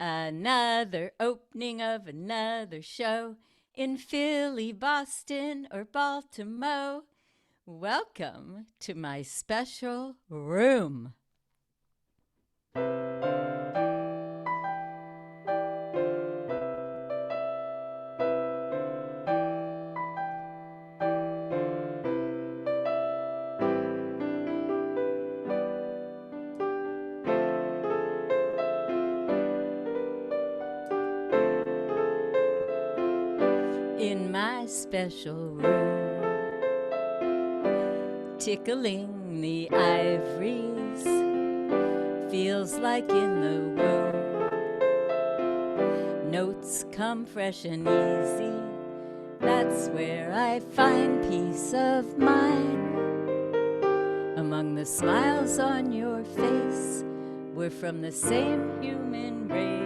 Another opening of another show in Philly, Boston, or Baltimore. Welcome to my special room. In my special room, tickling the ivories, feels like in the womb. Notes come fresh and easy, that's where I find peace of mind. Among the smiles on your face, we're from the same human race.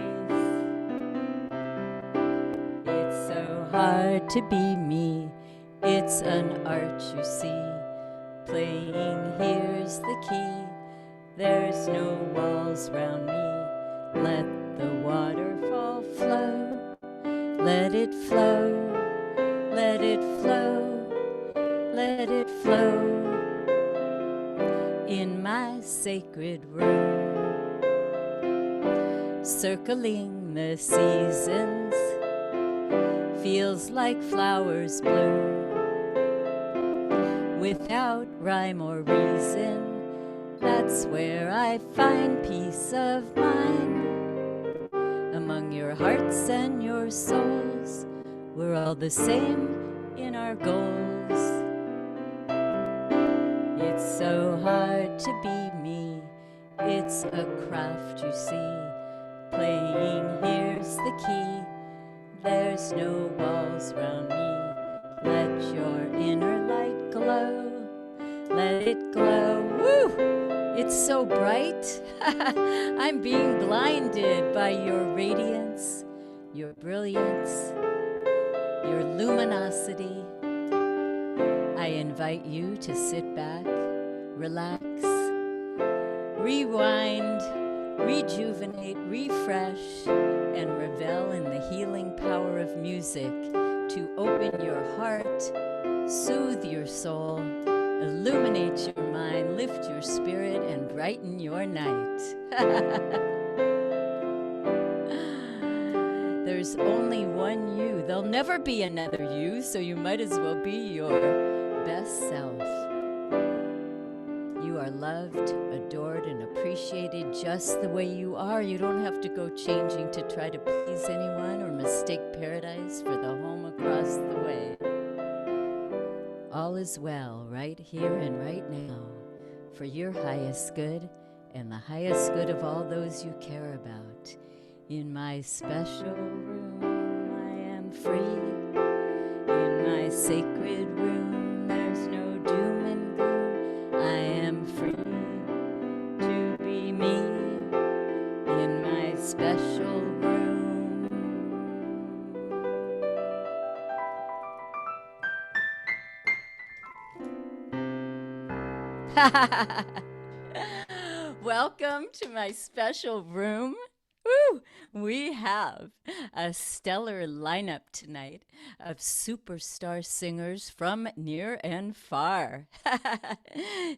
Hard to be me, it's an art you see. Playing here's the key, there's no walls round me. Let the waterfall flow, let it flow, let it flow, let it flow. In my sacred room, circling the seasons, feels like flowers bloom. Without rhyme or reason, that's where I find peace of mind. Among your hearts and your souls, we're all the same in our goals. It's so hard to be me, it's a craft you see. Playing here's the key, there's no walls round me. Let your inner light glow. Let it glow. Woo! It's so bright. I'm being blinded by your radiance, your brilliance, your luminosity. I invite you to sit back, relax, rewind, rejuvenate, refresh, and revel in the healing power of music to open your heart, soothe your soul, illuminate your mind, lift your spirit, and brighten your night. There's only one you. There'll never be another you, so you might as well be your best self. You are loved, adored, and appreciated just the way you are. You don't have to go changing to try to please anyone or mistake paradise for the home across the way. All is well right here and right now for your highest good and the highest good of all those you care about. In my special room, I am free. In my sacred room, there's no doom and gloom. I am free to be me in my special room. Welcome to my special room. Woo! We have a stellar lineup tonight of superstar singers from near and far.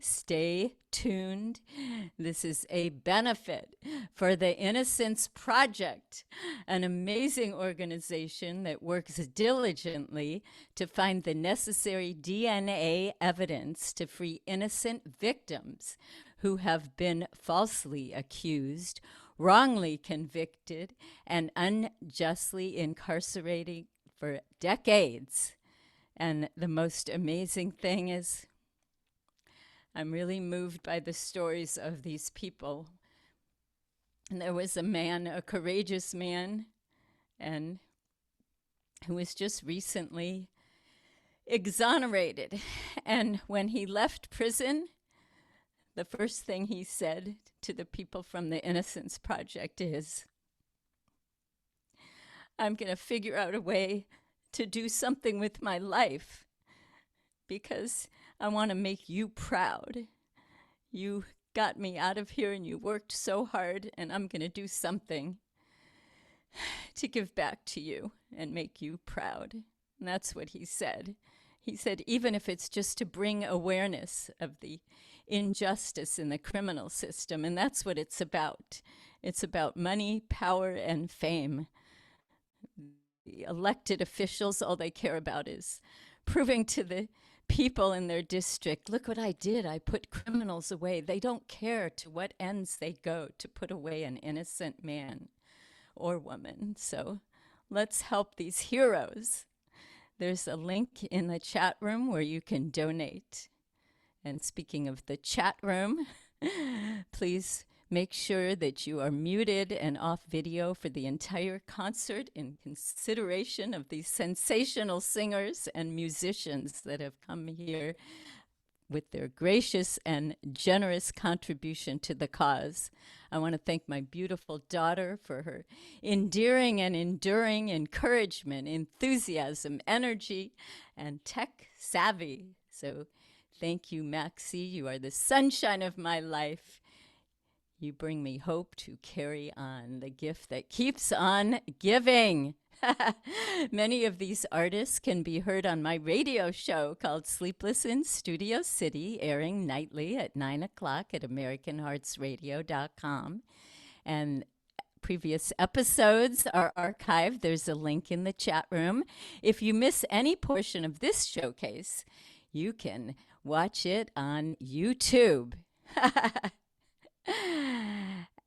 Stay tuned. This is a benefit for the Innocence Project, an amazing organization that works diligently to find the necessary DNA evidence to free innocent victims who have been falsely accused, wrongly convicted, and unjustly incarcerated for decades. And the most amazing thing is, I'm really moved by the stories of these people. And there was a man, a courageous man, and who was just recently exonerated. And when he left prison, the first thing he said to the people from the Innocence Project is, I'm going to figure out a way to do something with my life because I want to make you proud. You got me out of here and you worked so hard, and I'm going to do something. to give back to you and make you proud. And that's what he said. He said, even if it's just to bring awareness of the injustice in the criminal system, and that's what it's about. It's about money, power, and fame. The elected officials, all they care about is proving to the people in their district, look what I did. I put criminals away. They don't care to what ends they go to put away an innocent man or woman. So let's help these heroes. There's a link in the chat room where you can donate. And speaking of the chat room, please make sure that you are muted and off video for the entire concert in consideration of these sensational singers and musicians that have come here with their gracious and generous contribution to the cause. I want to thank my beautiful daughter for her endearing and enduring encouragement, enthusiasm, energy, and tech savvy. So thank you, Maci. You are the sunshine of my life. You bring me hope to carry on, the gift that keeps on giving. Many of these artists can be heard on my radio show called Sleepless in Studio City, airing nightly at 9 o'clock at AmericanHeartsRadio.com. And previous episodes are archived. There's a link in the chat room. If you miss any portion of this showcase, you can watch it on YouTube.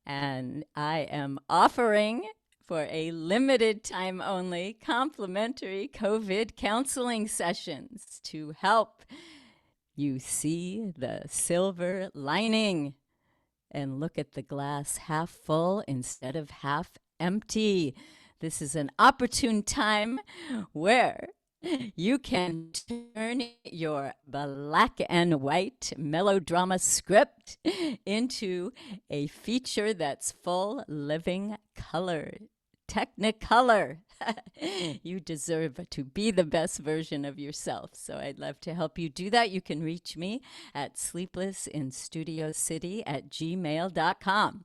And I am offering, for a limited time only, complimentary COVID counseling sessions to help you see the silver lining and look at the glass half full instead of half empty. This is an opportune time where you can turn your black and white melodrama script into a feature that's full living color, technicolor. You deserve to be the best version of yourself. So I'd love to help you do that. You can reach me at sleeplessinstudiocity@gmail.com.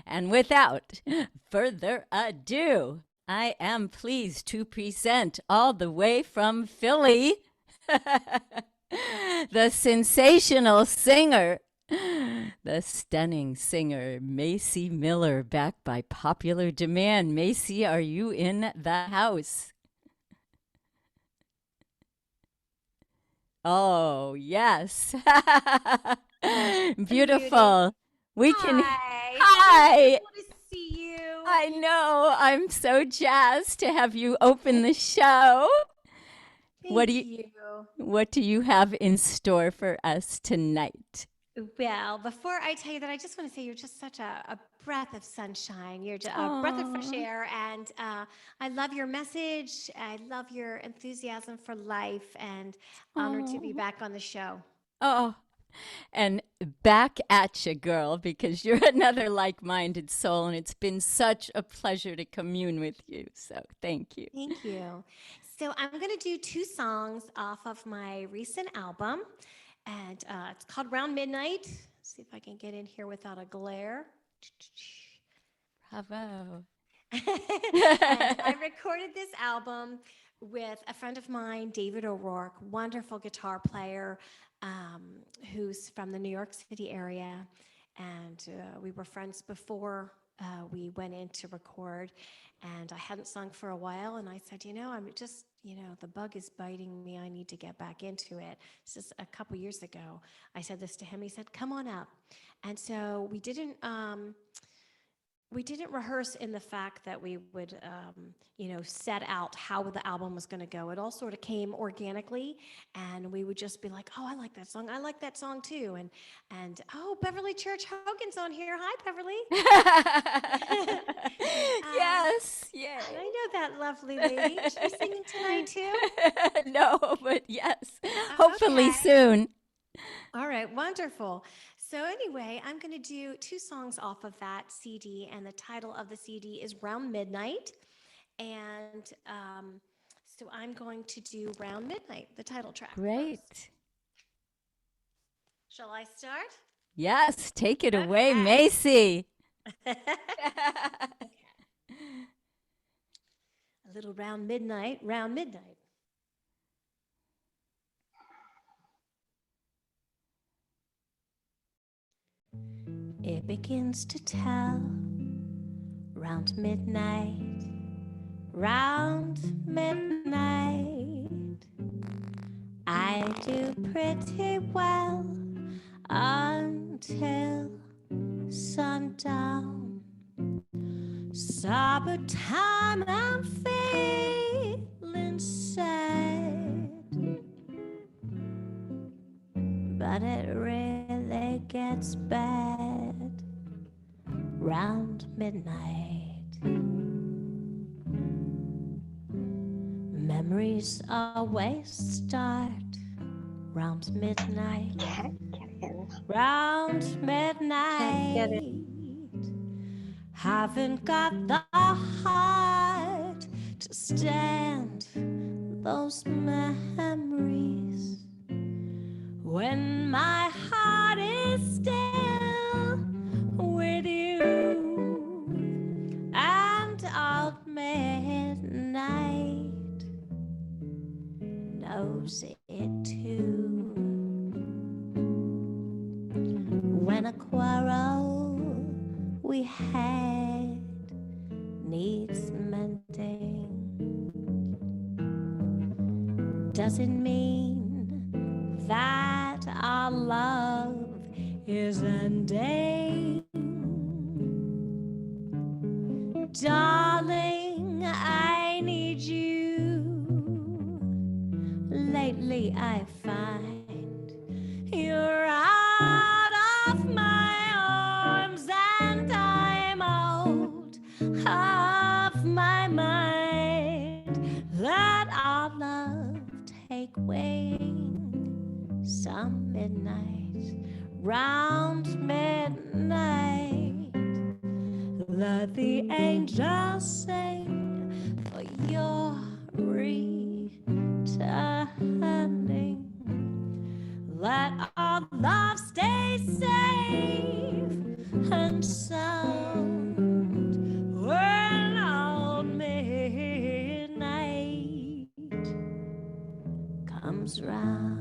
And without further ado, I am pleased to present all the way from Philly, the sensational singer, the stunning singer, Maci Miller, back by popular demand. Maci, are you in the house? Oh, yes. Beautiful. We can. Hi. I know. I'm so jazzed to have you open the show. Thank you. What do you have in store for us tonight? Well, before I tell you that, I just want to say you're just such a breath of sunshine. You're just a breath of fresh air, and I love your message. I love your enthusiasm for life, and honored to be back on the show. Oh, and back at you, girl, because you're another like-minded soul, and it's been such a pleasure to commune with you. So thank you. Thank you. So I'm going to do two songs off of my recent album, and it's called Round Midnight. Let's see if I can get in here without a glare. Bravo. And I recorded this album with a friend of mine, David O'Rourke, wonderful guitar player, who's from the New York City area. And we were friends before we went in to record. And I hadn't sung for a while. And I said, I'm just, the bug is biting me. I need to get back into it. This is a couple years ago. I said this to him. He said, come on up. And so we didn't rehearse in the fact that we would, set out how the album was going to go. It all sort of came organically, and we would just be like, oh, I like that song. I like that song too. And oh, Beverly Church Hogan's on here. Hi, Beverly. Yes, yeah. I know that lovely lady. Is she singing tonight too? No, but yes, hopefully soon. All right, wonderful. So anyway, I'm going to do two songs off of that CD, and the title of the CD is Round Midnight. And so I'm going to do Round Midnight, the title track. Great. First. Shall I start? Yes, take it away, Maci. Okay. little round midnight, round midnight. It begins to tell round midnight, round midnight. I do pretty well until sundown. Summertime, I'm feeling sad, but it really gets bad round midnight. Memories always start round midnight. Round midnight. Haven't got the heart to stand those memories when my heart is still with you. And old midnight knows it too. When a quarrel we had needs mending, doesn't mean that our love is ending. Darling, I need you. Lately I find you're out of my arms and I'm out of my mind. Let our love take wing some midnight, round midnight. Let the angels sing for your returning. Let our love stay safe and sound when old midnight comes round.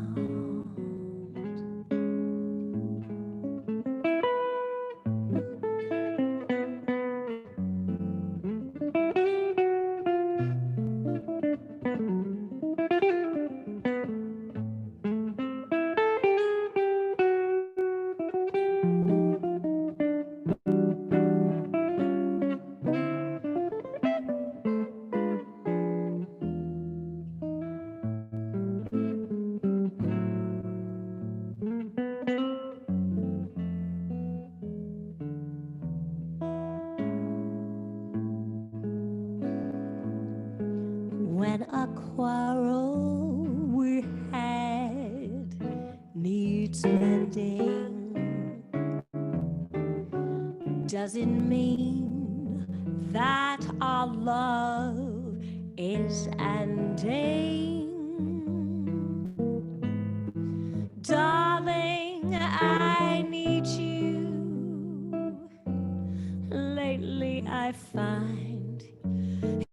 When a quarrel we had needs mending, doesn't mean that our love is ending. Darling, I need you. Lately I find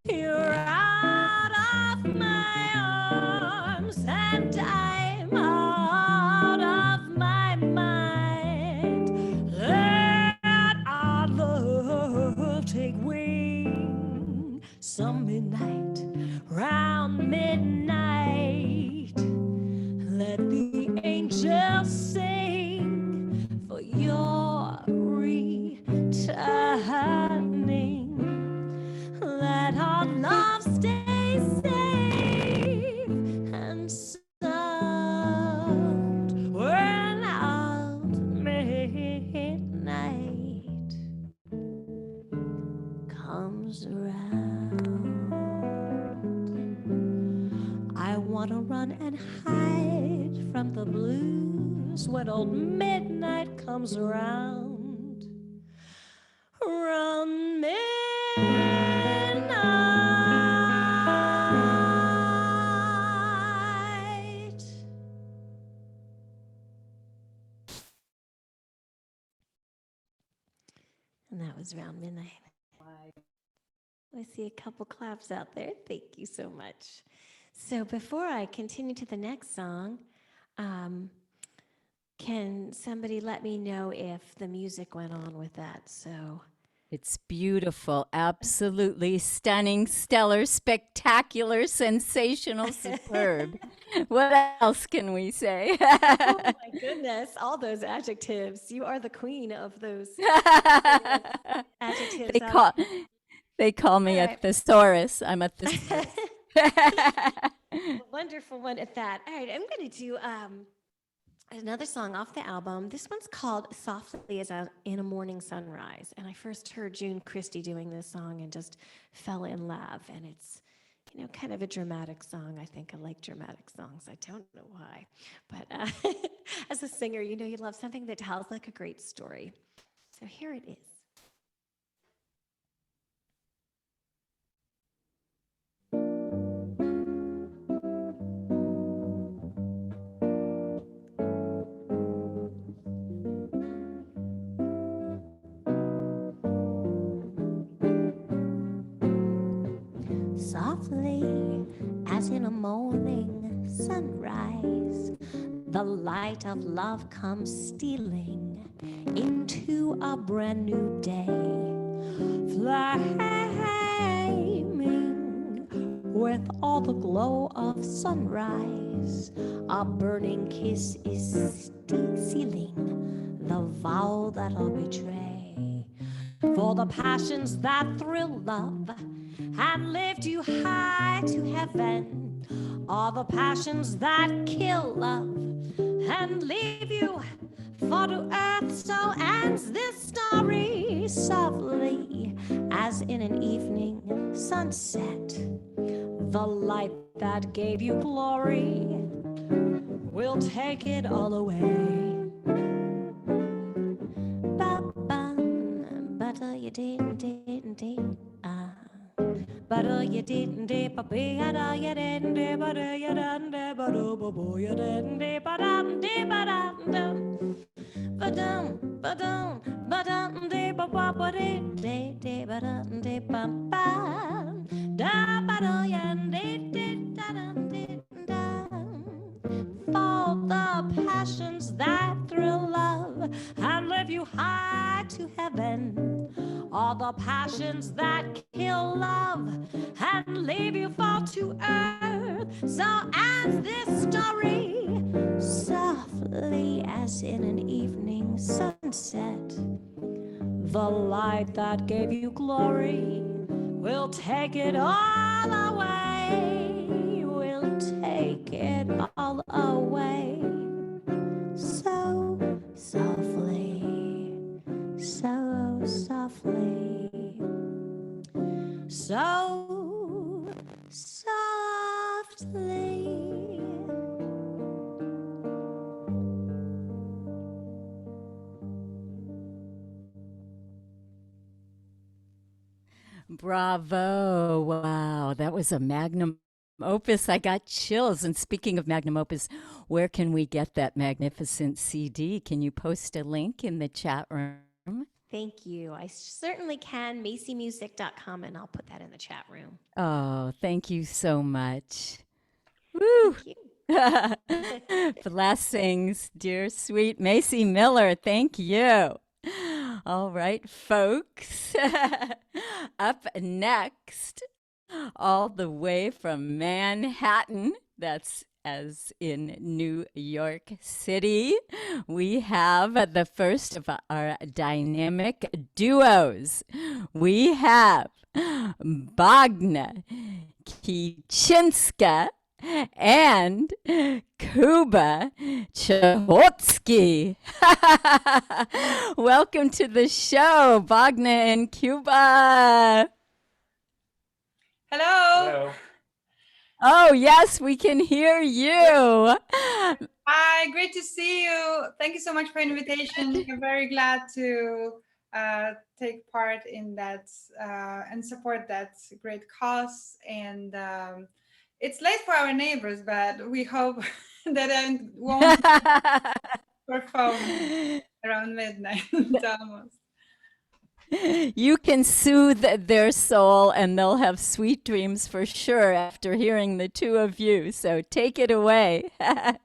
you're out of my arms and I'm out of my mind. Let our love take wing some midnight, round midnight. Let the angels sing for your returning. Let our love stay safe and sound when out midnight comes around. I want to run and hide from the blues when old midnight comes around. Round midnight. And that was Round Midnight. I see a couple claps out there. Thank you so much. So before I continue to the next song, can somebody let me know if the music went on with that? So It's beautiful, absolutely stunning, stellar, spectacular, sensational, superb. What else can we say? oh my goodness, all those adjectives. You are the queen of those adjectives. they call they call me All a right. thesaurus. I'm a thesaurus. Wonderful one at that. All right, I'm going to do another song off the album. This one's called Softly as in a Morning Sunrise. And I first heard June Christie doing this song and just fell in love. And it's, you know, kind of a dramatic song. I think I like dramatic songs. I don't know why. But as a singer, you know, you love something that tells like a great story. So here it is. Softly as in a morning sunrise, the light of love comes stealing into a brand new day, flaming with all the glow of sunrise. A burning kiss is sealing the vow that I'll betray. For the passions that thrill love and lift you high to heaven are the passions that kill love and leave you fall to earth. So ends this story softly as in an evening sunset. The light that gave you glory will take it all away. But you didn't. But you didn't dip a big you didn't dip but you didn't dip but you didn't dip but for the passions that thrill love and lift you high to heaven, all the passions that kill love and leave you fall to earth. So ends this story softly as in an evening sunset. The light that gave you glory will take it all away, will take it all away. So softly, so softly, so softly. Bravo. Wow. That was a magnum opus. I got chills. And speaking of magnum opus, where can we get that magnificent CD? Can you post a link in the chat room? Thank you. I certainly can. MaciMusic.com, and I'll put that in the chat room. Oh, thank you so much. Woo! Thank you. Blessings, dear sweet Maci Miller. Thank you. All right, folks. Up next, all the way from Manhattan, that's as in New York City, we have the first of our dynamic duos. We have Bogna Kicinska and Kuba Cichocki. Welcome to the show, Bogna and Kuba. Hello. Oh, yes, we can hear you. Hi, great to see you. Thank you so much for the invitation. I'm very glad to take part in that and support that great cause. And it's late for our neighbors, but we hope that I won't perform around midnight almost. You can soothe their soul and they'll have sweet dreams for sure after hearing the two of you. So take it away. Thank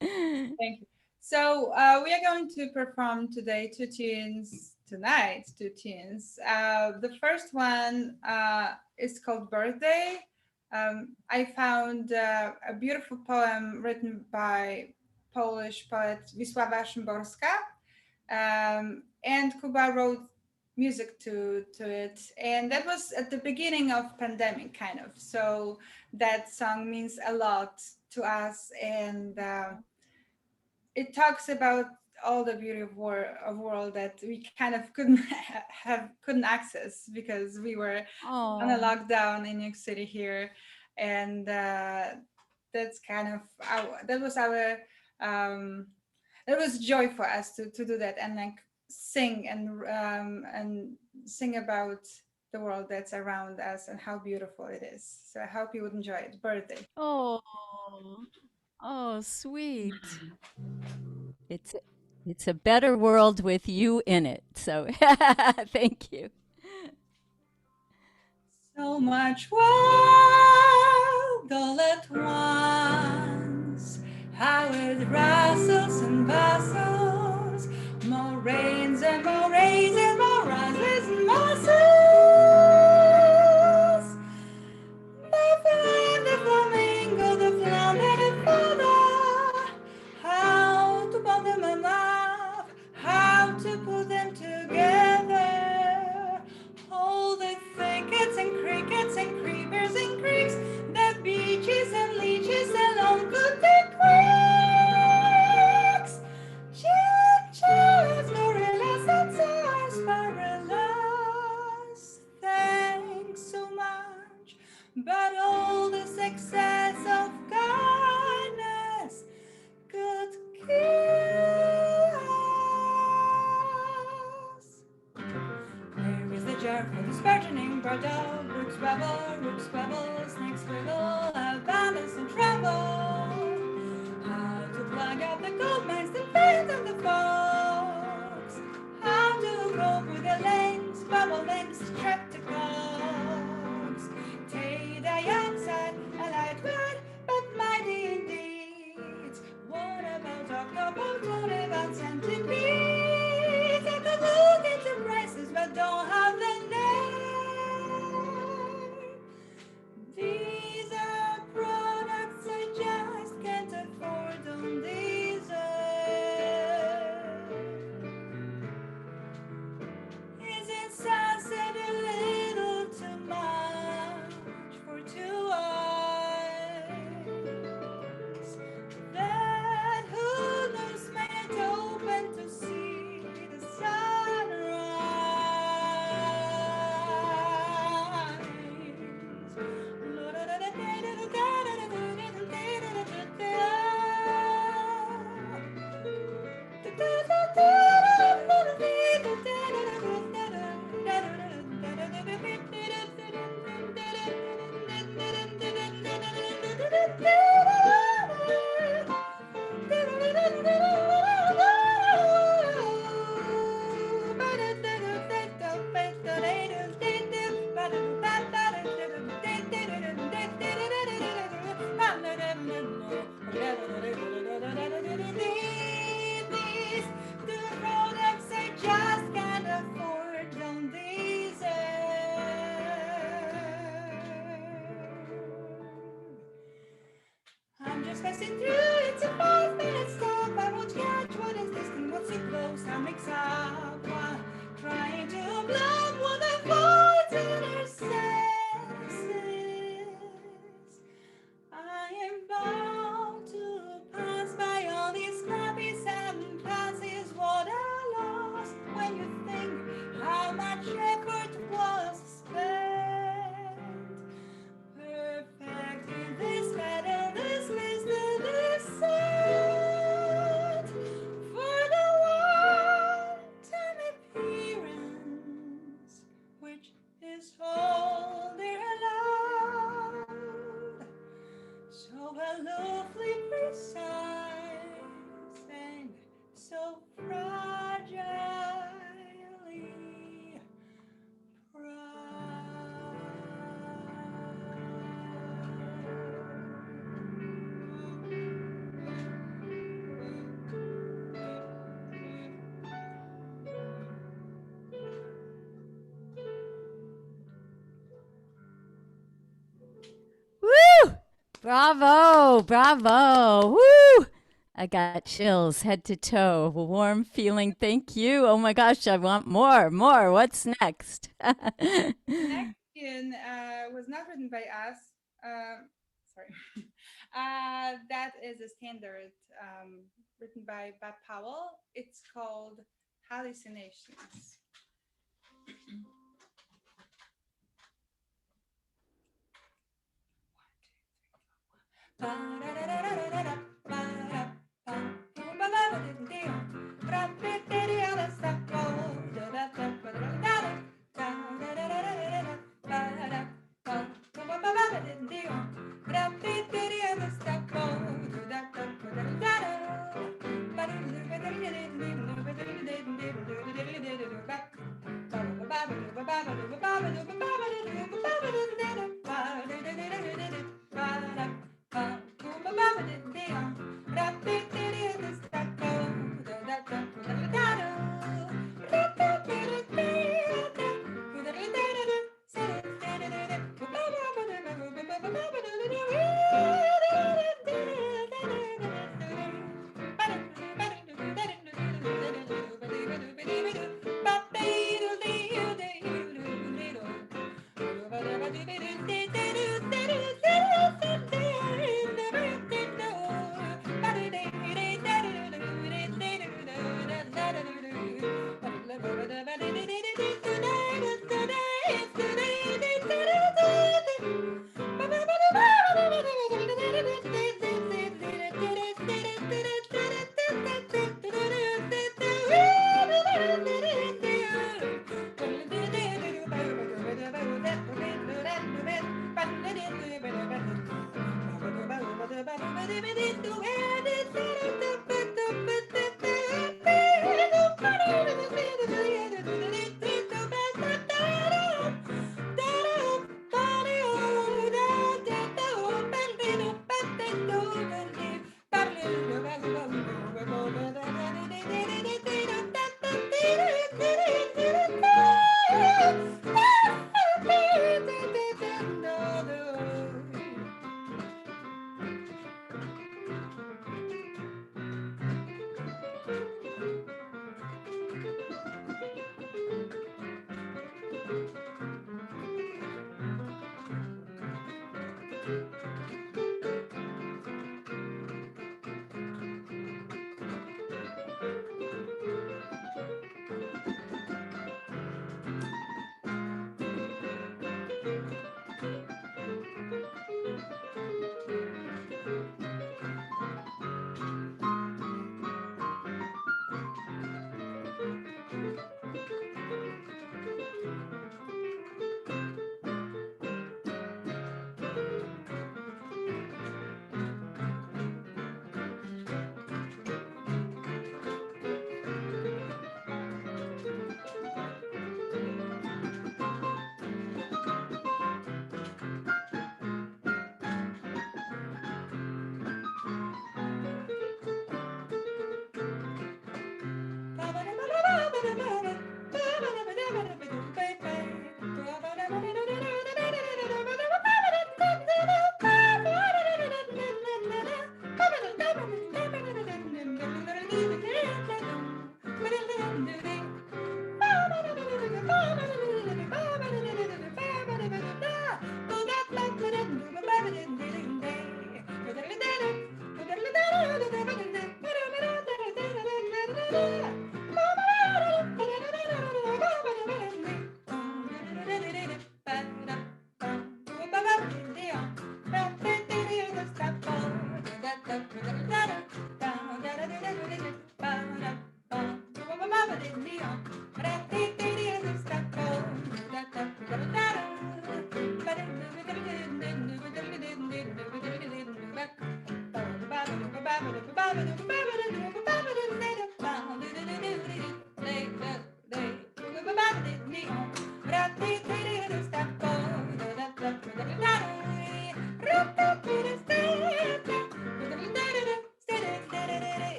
you. So we are going to perform today two tunes, tonight, two tunes. The first one is called Birthday. I found a beautiful poem written by Polish poet Wisława Szymborska. And Kuba wrote music to it. And that was at the beginning of pandemic, kind of. So that song means a lot to us. And it talks about all the beauty of world that we kind of couldn't access because we were on a lockdown in New York City here, and that's kind of that was joy for us to do that and like sing and sing about the world that's around us and how beautiful it is. So I hope you would enjoy it. Birthday. Oh, oh, sweet. It's a better world with you in it. So thank you. So much world all at once, how it rustles and bustles, more rains and more rains and more rises and muscles. The flame, the flamingo, the flam and the feather, how to bond them enough, how to put them together. All the thickets and crickets and creepers and creeks, the beaches and leeches along good the creeks. Chinchillas, gorillas, and sarsaparillas. Thanks so much, but all the success of kindness could kill us. There is the jar for the burgeoning bridle, roots rebel, snakes squiggle, abundance and trouble. How to plug out the gold mines, the veins of the fogs. How to cope with the links, bubble links, streptococcus. Take dioxide, a light word, but mighty indeed. What about octopus, what about centipedes? I could look into prices, but don't have the name. These are products I just can't afford on these earth. Isn't sunset a little too much for two eyes? That hood is made open to see the I'm just passing through, it's a 5-minute stop. I won't catch what is distant, what's so close. I mix up while trying to block what the voids in her senses. I am bound to pass by all these crappy and passes what I lost. When you think how much effort was spent perfecting this battle, this listener, this set for the one Bravo, bravo. Woo! I got chills head to toe. A warm feeling. Thank you. Oh my gosh, I want more. More. What's next? Next tune was not written by us. Sorry. That is a standard written by Bob Powell. It's called Hallucinations.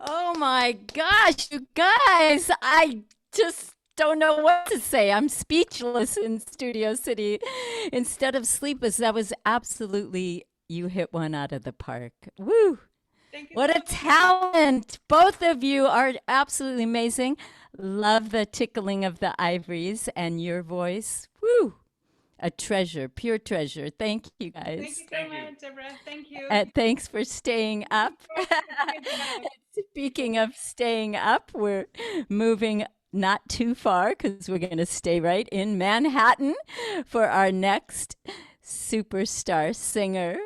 Oh my gosh, you guys. I just don't know what to say. I'm speechless in Studio City. Instead of Sleepless, that was absolutely, you hit one out of the park. Woo! Thank you What so a much. talent. Both of you are absolutely amazing. Love the tickling of the ivories and your voice. Woo! A treasure, pure treasure. Thank you Thank guys. you so much, Deborah. Thank you. And thanks for staying up. Goodbye. Speaking of staying up, we're moving not too far because we're going to stay right in Manhattan for our next superstar singer,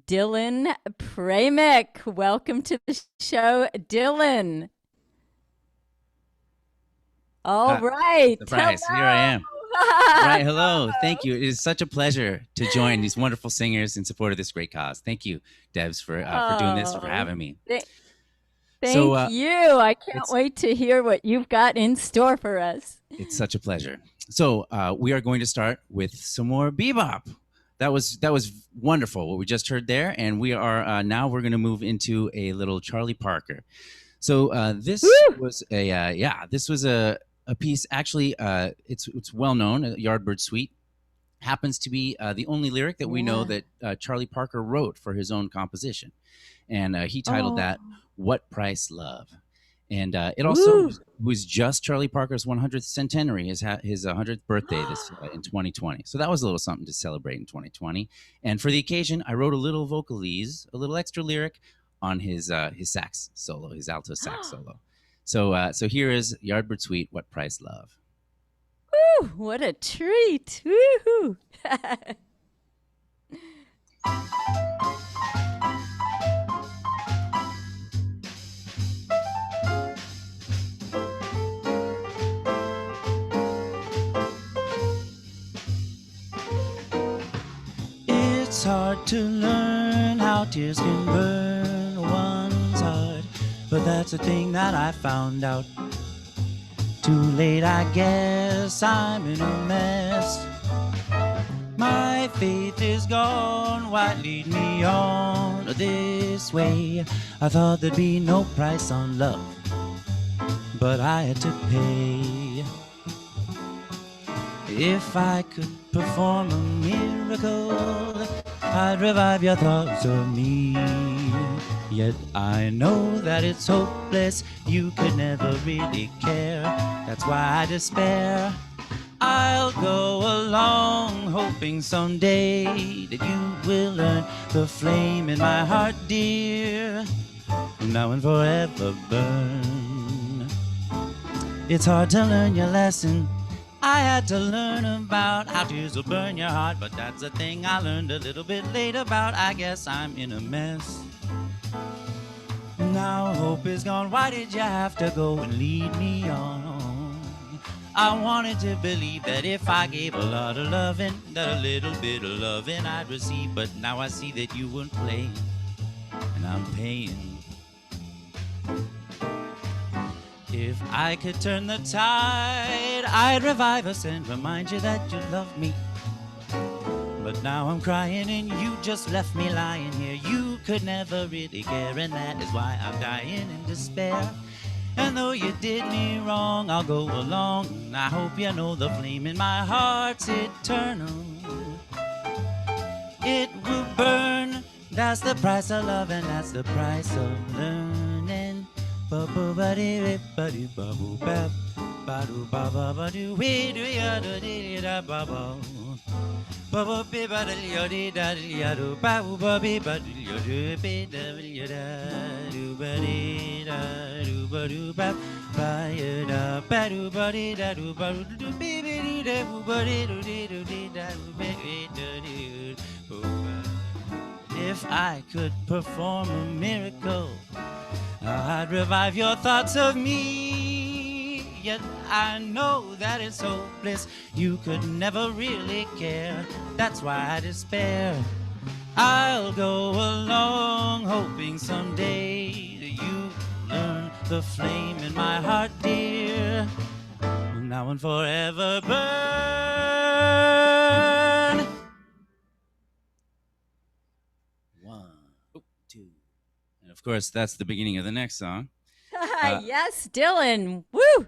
Dylan Pramuk. Welcome to the show, Dylan. All right. Surprise. Here I am. Right. Hello. Thank you. It is such a pleasure to join these wonderful singers in support of this great cause. Thank you, Debs, for doing this, for having me. Thank you. I can't wait to hear what you've got in store for us. It's such a pleasure. So we are going to start with some more bebop. That was wonderful what we just heard there, and we are now we're going to move into a little Charlie Parker. So this was a piece. Actually, it's well known. Yardbird Suite happens to be the only lyric that we know that Charlie Parker wrote for his own composition, and he titled that "What Price Love." And it also was just Charlie Parker's 100th centenary, his 100th birthday this in 2020. So that was a little something to celebrate in 2020. And for the occasion, I wrote a little vocalese, a little extra lyric on his sax solo, his alto sax solo. So here is Yardbird Suite, What Price Love. Woo, what a treat. Woohoo. It's hard to learn how tears can burn one's heart, but that's a thing that I found out. Too late, I guess I'm in a mess. My faith is gone, why lead me on this way? I thought there'd be no price on love, but I had to pay. If I could perform a miracle, I'd revive your thoughts of me. Yet I know that it's hopeless, you could never really care. That's why I despair. I'll go along, hoping someday that you will learn the flame in my heart, dear, now and forever burn. It's hard to learn your lesson. I had to learn about how tears will burn your heart, but that's a thing I learned a little bit late about. I guess I'm in a mess. Now hope is gone, why did you have to go and lead me on? I wanted to believe that if I gave a lot of loving, that a little bit of loving I'd receive, but now I see that you weren't playing, and I'm paying. If I could turn the tide, I'd revive us and remind you that you love me. But now I'm crying and you just left me lying here. You could never really care, and that is why I'm dying in despair. And though you did me wrong, I'll go along, and I hope you know the flame in my heart's eternal. It will burn, that's the price of love, and that's the price of learning. If I could perform a miracle, I'd revive your thoughts of me. Yet I know that it's hopeless, you could never really care. That's why I despair. I'll go along, hoping someday that you learn the flame in my heart, dear, now and forever burn. 1, 2, And of course, that's the beginning of the next song. Uh, Yes, Dylan. Woo! And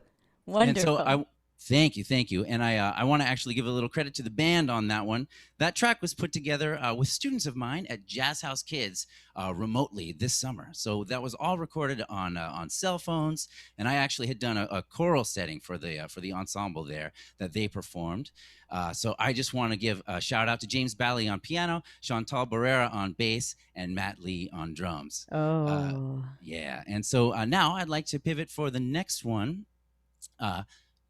so Wonderful. thank you, and I want to actually give a little credit to the band on that one. That track was put together with students of mine at Jazz House Kids remotely this summer. So that was all recorded on cell phones, and I actually had done a choral setting for the ensemble there that they performed. So I just want to give a shout out to James Bally on piano, Chantal Barrera on bass, and Matt Lee on drums. Oh. Yeah, and so now I'd like to pivot for the next one.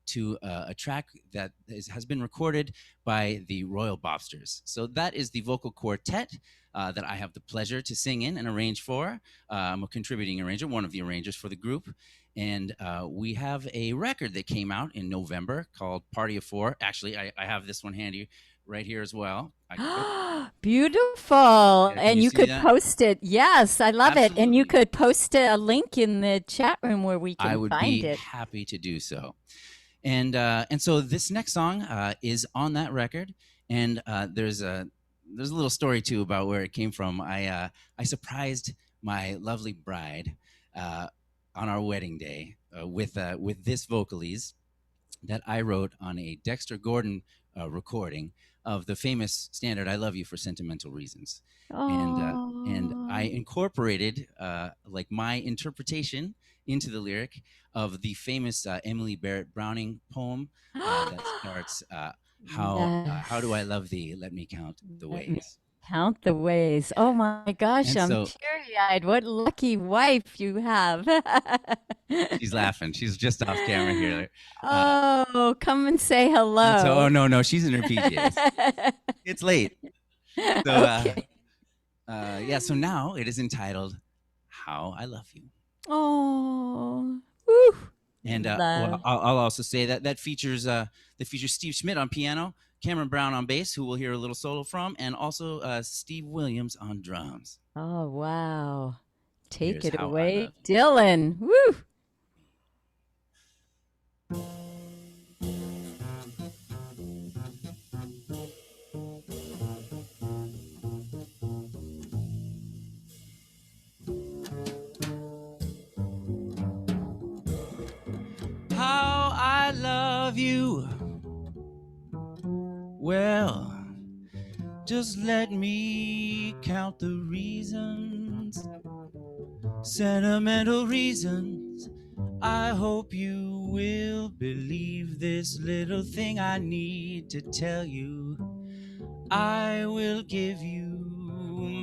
To a track that has been recorded by the Royal Bobsters. So that is the vocal quartet that I have the pleasure to sing in and arrange for. I'm a contributing arranger, one of the arrangers for the group. And we have a record that came out in November called Party of Four. Actually, I have this one handy right here as well. Beautiful. Yeah, And you you see could that? post it. Yes, I love it. And you Absolutely. could post a link in the chat room where we can I would find be it. happy to do so. And so this next song is on that record, and there's a little story too about where it came from. I surprised my lovely bride on our wedding day with this vocalese that I wrote on a Dexter Gordon recording of the famous standard "I Love You for Sentimental Reasons," and I incorporated like my interpretation into the lyric of the famous Emily Barrett Browning poem that starts, how do I love thee? Let me count the Let me ways. count the ways. Oh my gosh, And I'm so teary-eyed. What lucky wife you have. she's laughing. She's just off camera here. Oh, come and say And hello. so, oh no, she's in her PJs. It's late. So, Okay. yeah. So now it is entitled "How I Love You." Oh, woo. And well, Love. I'll also say that features Steve Schmidt on piano, Cameron Brown on bass, who we'll hear a little solo from, and also Steve Williams on drums. Oh, wow. Take Here's it How I away, Love Dylan. Woo. How I love you. Well, just let me count the reasons, sentimental reasons. I hope you will believe this little thing I need to tell you. I will give you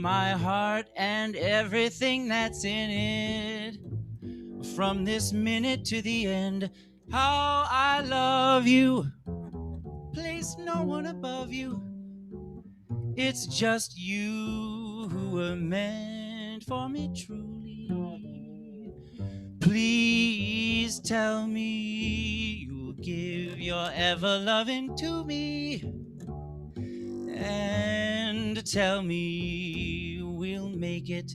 my heart and everything that's in it. From this minute to the end, how I love you. Place no one above you. It's just you who were meant for me truly. Please tell me you'll give your ever loving to me. And tell me we'll make it.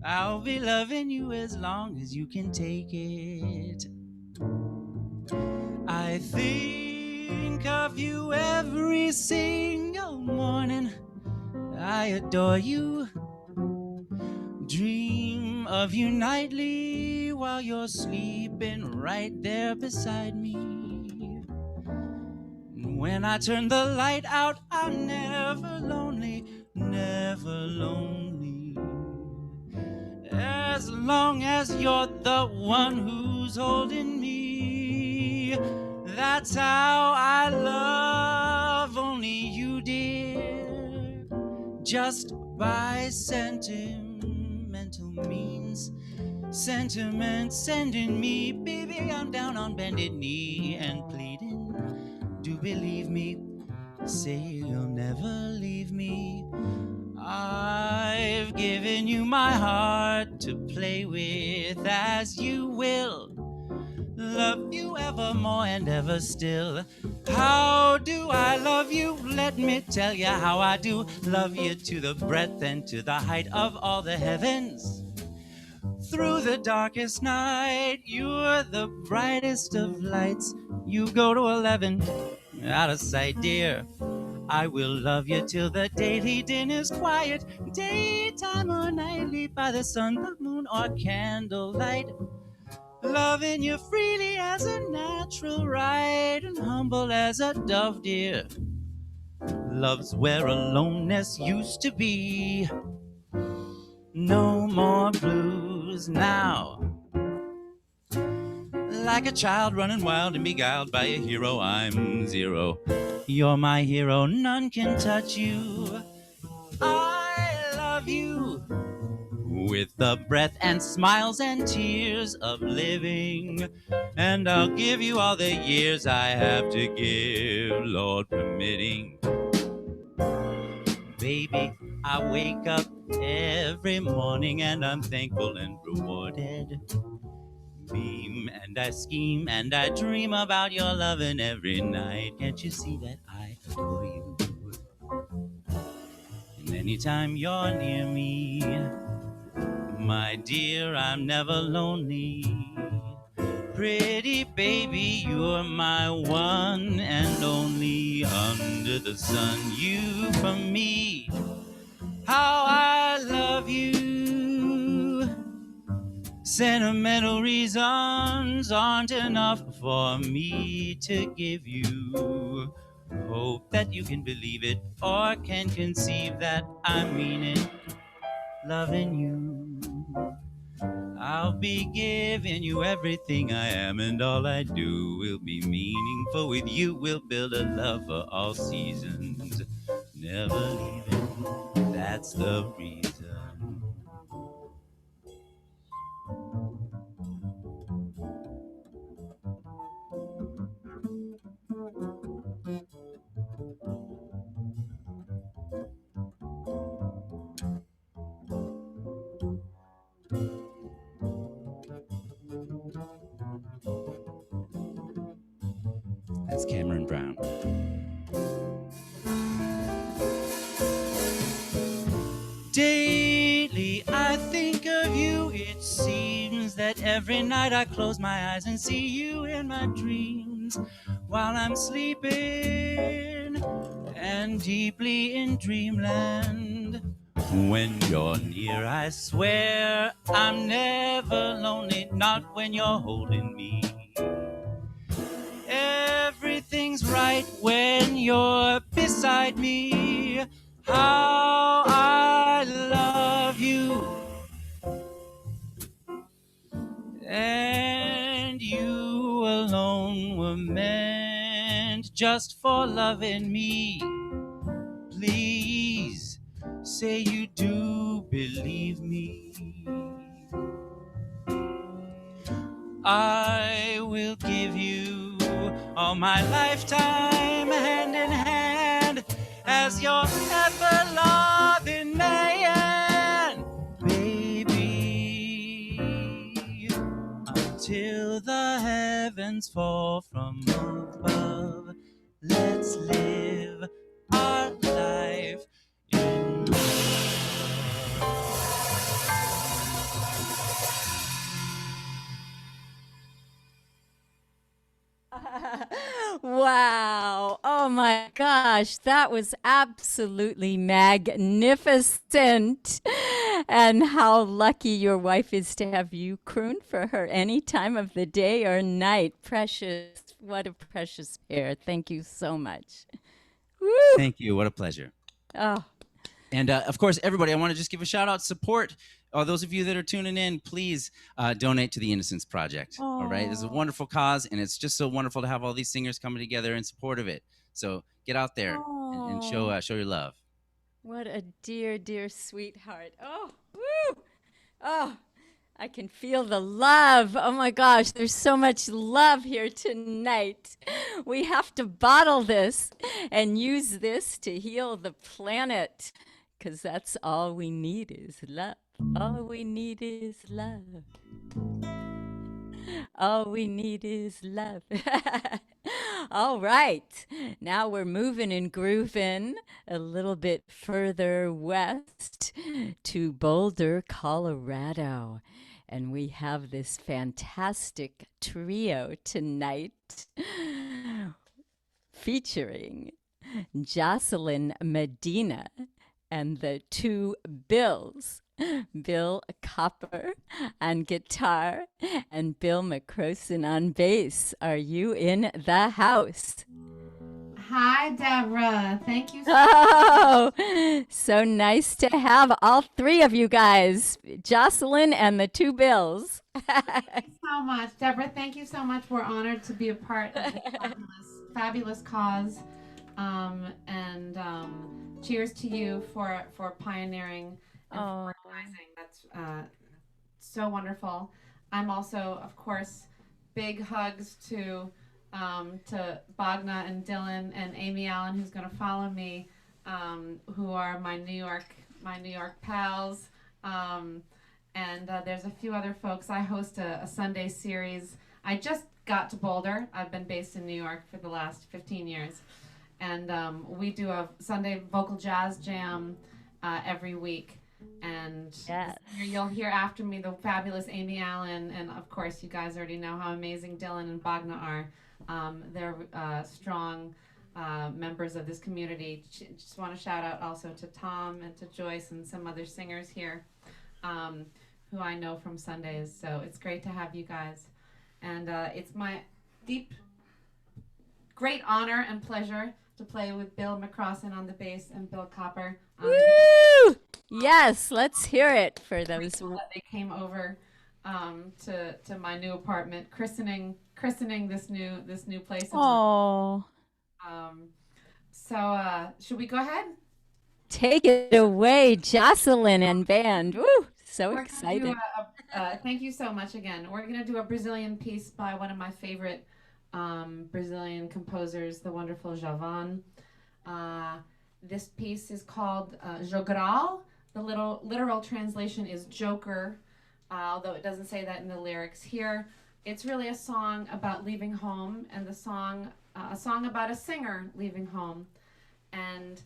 I'll be loving you as long as you can take it. I think of you every single morning. I adore you. Dream of you nightly while you're sleeping right there beside me. When I turn the light out, I'm never lonely, never lonely. As long as you're the one who's holding me. That's how I love only you, dear. Just by sentimental means. Sentiment sending me, baby, I'm down on bended knee and pleading. Do believe me, say you'll never leave me. I've given you my heart to play with as you will. Love you evermore and ever still. How do I love you? Let me tell you how I do. Love you to the breadth and to the height of all the heavens. Through the darkest night, you're the brightest of lights. You go to 11, out of sight, dear. I will love you till the daily dinner's quiet, daytime or nightly, by the sun, the moon, or candlelight. Loving you freely as a natural right, and humble as a dove, dear. Love's where aloneness used to be. No more blues now. Like a child running wild and beguiled by a hero, I'm zero. You're my hero, none can touch you. I love you with the breath and smiles and tears of living. And I'll give you all the years I have to give, Lord permitting. Baby, I wake up every morning and I'm thankful and rewarded. Beam and I scheme and I dream about your loving every night. Can't you see that I adore you? And anytime you're near me, my dear, I'm never lonely. Pretty baby, you're my one and only. Under the sun, you from me. How I love you. Sentimental reasons aren't enough for me to give you. Hope that you can believe it or can conceive that I mean it. Loving you, I'll be giving you everything I am, and all I do will be meaningful. With you we'll build a love for all seasons, never leaving, that's the reason. That's Cameron Brown. Daily I think of you. It seems that every night I close my eyes and see you in my dreams while I'm sleeping and deeply in dreamland. When you're near, I swear I'm never lonely, not when you're holding me. Everything's right when you're beside me. How I love you. And you alone were meant just for loving me. Please say you do believe me. I will give you all my lifetime, hand in hand, as your ever-loving man, baby, until the heavens fall from above. Let's live our life in Wow. Oh my gosh. That was absolutely magnificent. And how lucky your wife is to have you croon for her any time of the day or night. Precious. What a precious pair. Thank you so much. Woo. Thank you. What a pleasure. Oh. And of course, everybody, I want to just give a shout out, support. Those of you that are tuning in, please donate to the Innocence Project. All right. This is a wonderful cause, and it's just so wonderful to have all these singers coming together in support of it. So get out there and show your love. What a dear, dear sweetheart. Oh, woo. Oh, I can feel the love. Oh my gosh, there's so much love here tonight. We have to bottle this and use this to heal the planet, because that's all we need is love. All we need is love. All we need is love. All right. Now we're moving and grooving a little bit further west to Boulder, Colorado. And we have this fantastic trio tonight featuring Jocelyn Medina, and the two Bills, Bill Kopper on guitar and Bill McCrossen on bass. Are you in the house? Hi, Deborah. Thank you Oh, so nice to have all three of you guys, Jocelyn and the two Bills. so much. Deborah, thank you so much. We're honored to be a part of this fabulous cause. And cheers to you for pioneering and for organizing. That's so wonderful. I'm also, of course, big hugs to Bogna and Dylan and Aimee Allen, who's going to follow me, who are my New York pals. And there's a few other folks. I host a Sunday series. I just got to Boulder. I've been based in New York for the last 15 years. And we do a Sunday vocal jazz jam every week. And Yes. you'll hear after me the fabulous Aimee Allen. And of course, you guys already know how amazing Dylan and Bogna are. They're strong members of this community. Just want to shout out also to Tom and to Joyce and some other singers here who I know from Sundays. So it's great to have you guys. And it's my great honor and pleasure to play with Bill McCrossen on the bass and Bill Kopper on Woo! Yes, let's hear it for those. they came over to my new apartment, christening this new place. Oh, So should we go ahead? take it away, Jocelyn and band. Woo! So We're gonna excited. do thank you so much again. We're going to do a Brazilian piece by one of my favorite Brazilian composers, the wonderful Javan. This piece is called Jogral. The literal translation is Joker, although it doesn't say that in the lyrics here. It's really a song about leaving home, and a song about a singer leaving home, and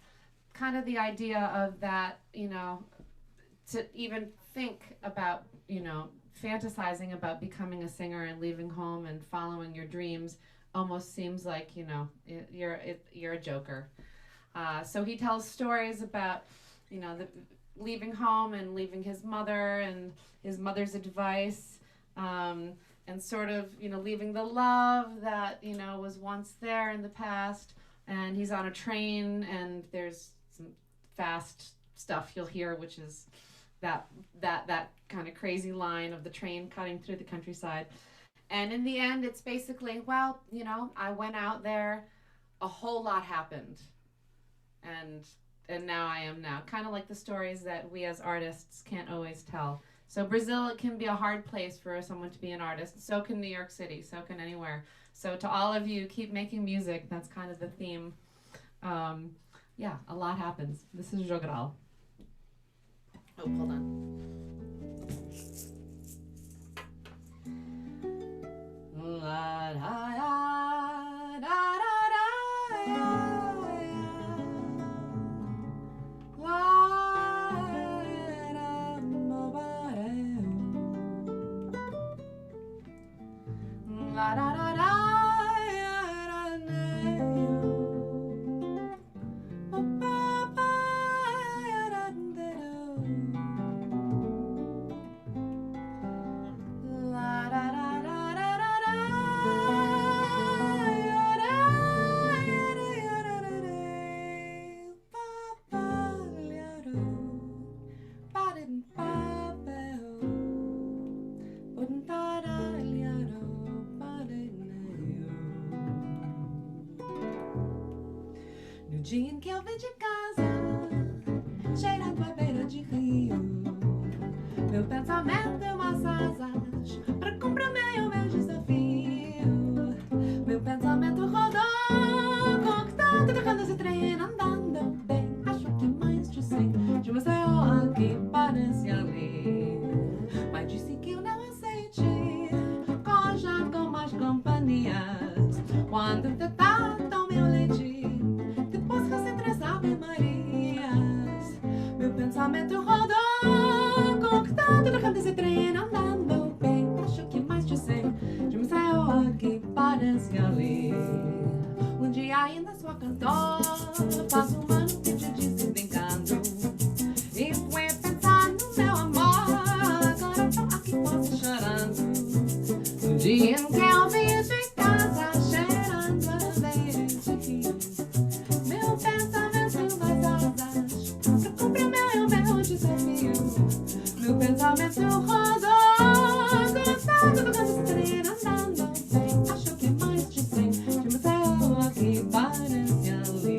kind of the idea of that, to even think about, fantasizing about becoming a singer and leaving home and following your dreams almost seems like, you're a joker. So he tells stories about, leaving home and leaving his mother and his mother's advice, and sort of, leaving the love that, was once there in the past. And he's on a train, and there's some fast stuff you'll hear, which is that kind of crazy line of the train cutting through the countryside. And in the end, it's basically, well, I went out there, a whole lot happened, and now I am now. Kind of like the stories that we as artists can't always tell. So Brazil, it can be a hard place for someone to be an artist. So can New York City. So can anywhere. So to all of you, keep making music. That's kind of the theme. Yeah, a lot happens. This is Jogral. Oh, hold on. La da da da da la da da da. No dia em que eu vim de casa, cheirando a beira de rio, meu pensamento deu umas asas pra cumprir o meu desafio. Meu pensamento rodou, conquistando, tocando esse trem, andando bem. Acho que mais de 100 de Maceió que parece ali, mas disse que eu não aceite, já com mais companhias. Quando tentar tão meu leite, depois que você 3 Ave Marias, meu pensamento rodou, conquistando, tocando esse trem, andando bem. Acho que mais de 100 de Maceió que parece ali. Um dia ainda sou a cantora dia em que eu vim de casa cheirando a aveia de rio. Meu pensamento mais asas pra cumprir meu desafio. Meu pensamento rodou, gostando do canto estrela, andando bem. Acho que mais de 100 de museu aqui parece ali.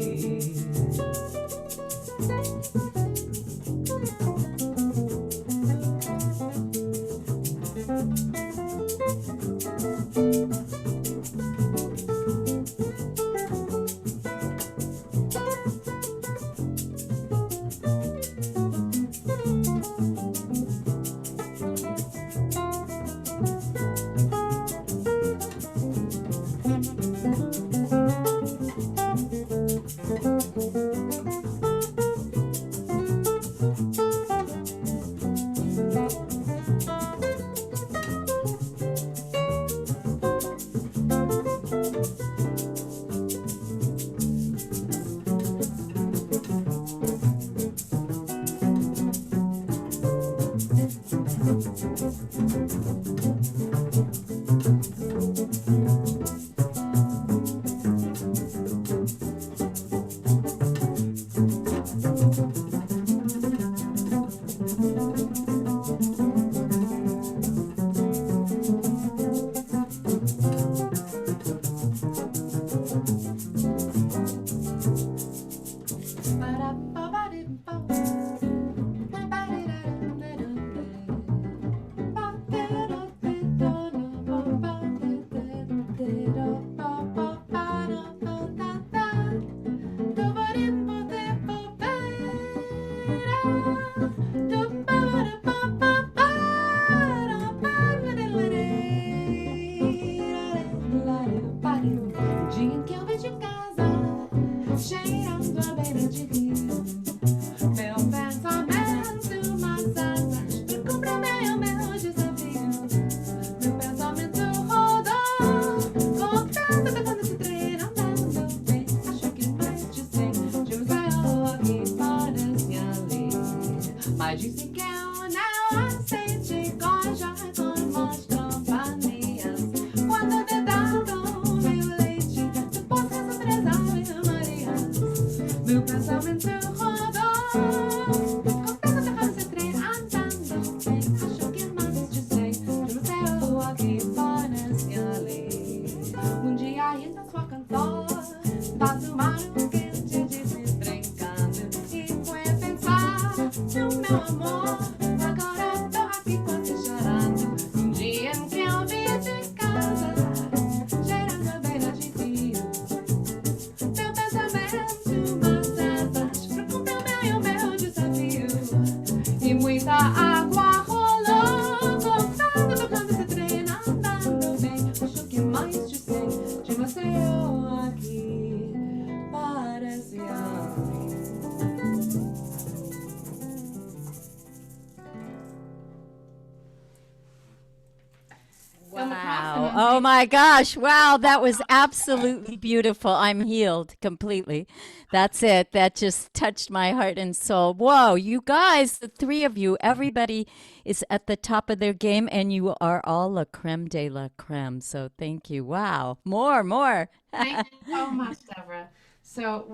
Wow. Oh my gosh. Wow. That was absolutely beautiful. I'm healed completely. That's it. That just touched my heart and soul. Whoa. You guys, the three of you, everybody is at the top of their game and you are all la creme de la creme. So thank you. Wow. More. Thank you so much, Deborah. So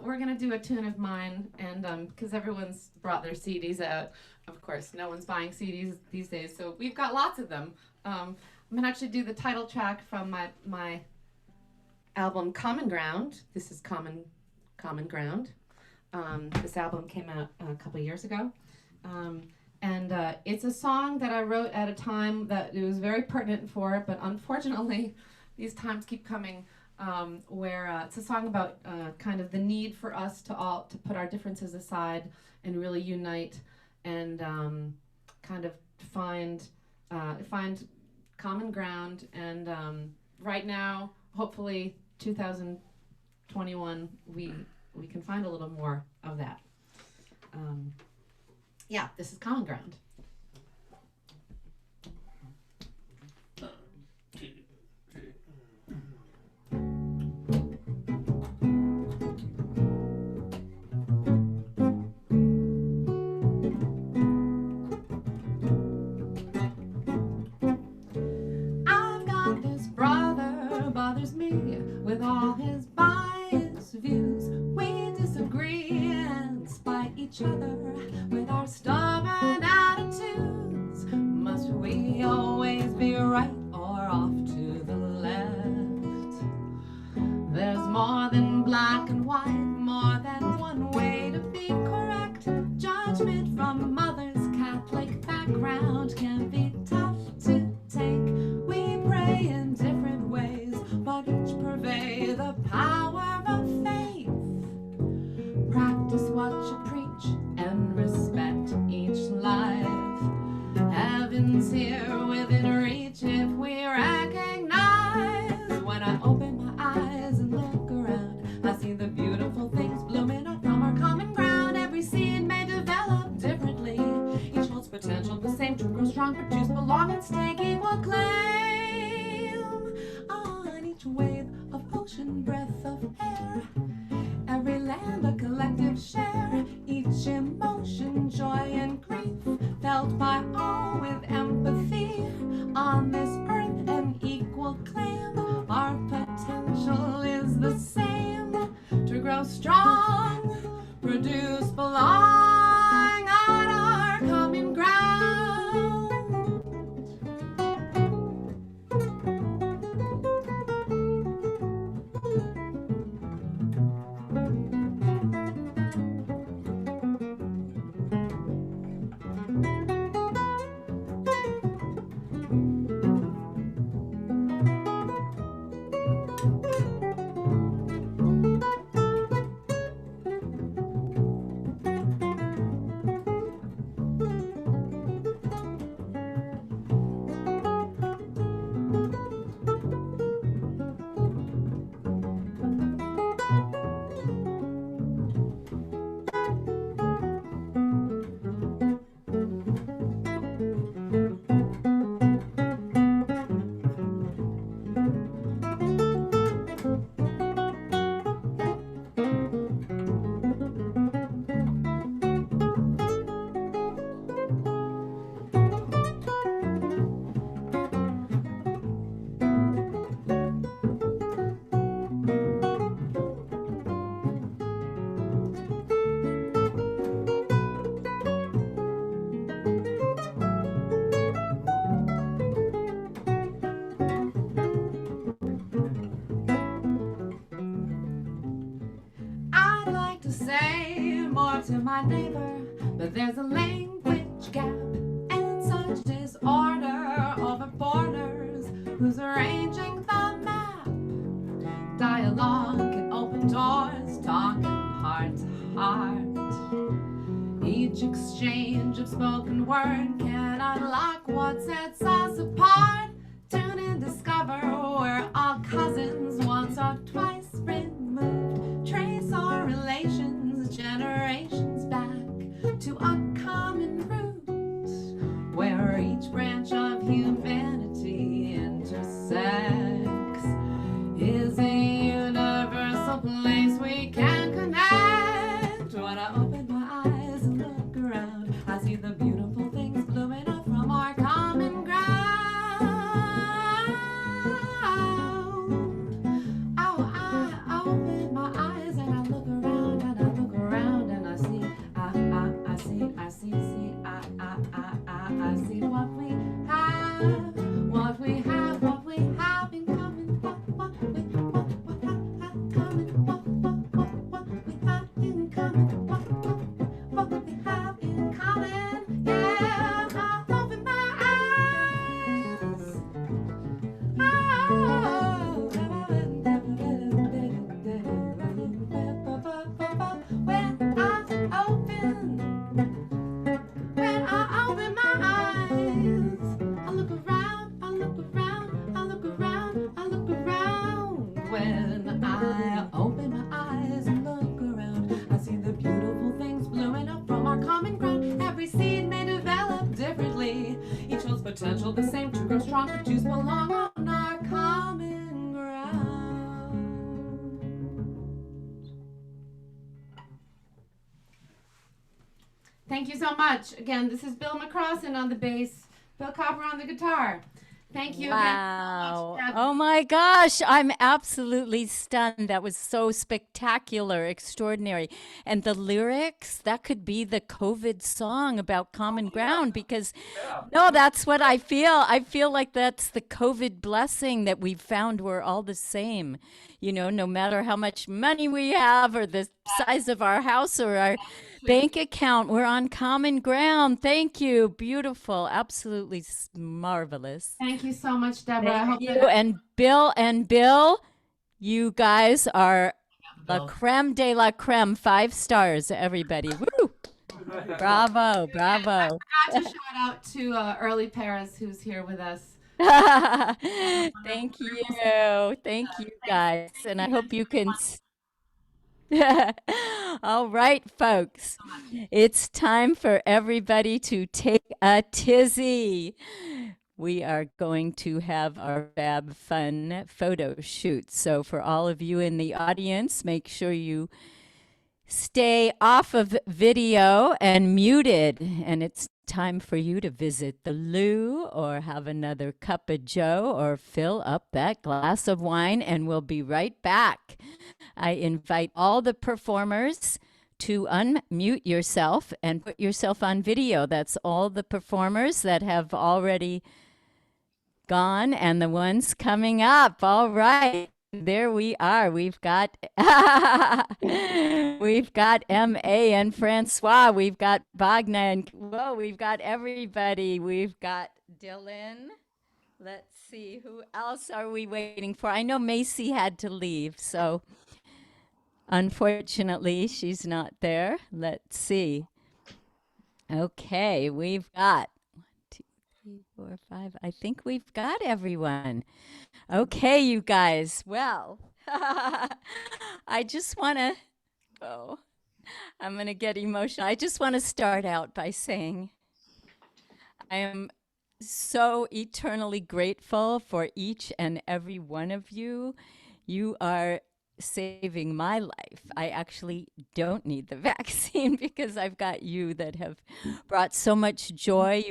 we're gonna do a tune of mine, and because everyone's brought their CDs out, of course, no one's buying CDs these days, so we've got lots of them. I'm gonna actually do the title track from my album Common Ground. This is Common Ground. This album came out a couple years ago, and it's a song that I wrote at a time that it was very pertinent for, but unfortunately, these times keep coming. Where it's a song about kind of the need for us to put our differences aside and really unite and kind of find common ground. And right now, hopefully, 2021, we can find a little more of that. Yeah, this is Common Ground. I've we always be right or off to the left? There's more than black and white, more than one way to be correct. Judgment from mother's Catholic background can be tough to take. We pray in different ways, but each purvey the power of faith. Practice what you preach and respect each life. Heaven's here within reach if we recognize. When I open my eyes and look around, I see the beautiful things blooming up from our common ground. Every seed may develop differently. Each holds potential the same to grow strong, produce, belong, and stake equal claim on each wave of ocean, breath of air. Every land a collective share. Each emotion, joy and grief, felt by all with empathy. On this earth an equal claim. Our potential is the same. To grow strong, produce, belong on our common ground. To my neighbor, but there's a language gap and such disorder over borders. Who's arranging the map? Dialogue can open doors, talking heart to heart. Each exchange of spoken word can unlock what sets us apart. Tune in, discover we're all cousins, once or twice removed. Trace our relations generations back to a common root, where each branch of humanity intersects. Is a universal place we can connect. When I open my eyes and look around, I see the beautiful things blooming up from our common ground. Oh, I open my eyes and I look around and I look around and I see, I see what we have, what we have, what we have in common, what we have common, what we have in common, what we have in common. Yeah, I open my eyes. When I open my eyes, I look around, I look around, I look around, I look around. When I open my eyes and look around, I see the beautiful things blooming up from our common ground. Every seed may develop differently. Each holds potential the same to grow strong, produce, belong on our common ground. Thank you so much. Again, this is Bill McCrossen on the bass, Bill Kopper on the guitar. Thank you Wow. again so much, Deb. Oh my gosh. I'm absolutely stunned. That was so spectacular, extraordinary. And the lyrics, that could be the COVID song about common ground because, no, that's what I feel. I feel like that's the COVID blessing that we've found we're all the same. You know, no matter how much money we have or the size of our house or our bank account, we're on common ground. Thank you. Beautiful. Absolutely marvelous. Thank you so much, Deborah. I Thank hope you. that And Bill, you guys are la creme de la creme. 5 stars, everybody. Woo! Bravo, bravo. I got to shout out to Early Paris, who's here with us. Thank you. Thank you, guys. And I hope you can. All right, folks. It's time for everybody to take a tizzy. We are going to have our fab fun photo shoot. So for all of you in the audience, make sure you stay off of video and muted. And it's time for you to visit the loo or have another cup of joe or fill up that glass of wine, and we'll be right back. I invite all the performers to unmute yourself and put yourself on video. That's all the performers that have already gone and the ones coming up. All right. There we are. We've got we've got M.A. and Francois. We've got Bogna and whoa, we've got everybody. We've got Dylan. Let's see, who else are we waiting for? I know Maci had to leave, so unfortunately she's not there. Let's see. Okay, we've got 1, 2, 3, 4, 5. I think we've got everyone. Okay, you guys. Well, I just want to, I'm going to get emotional. I just want to start out by saying I am so eternally grateful for each and every one of you. You are saving my life. I actually don't need the vaccine because I've got you that have brought so much joy.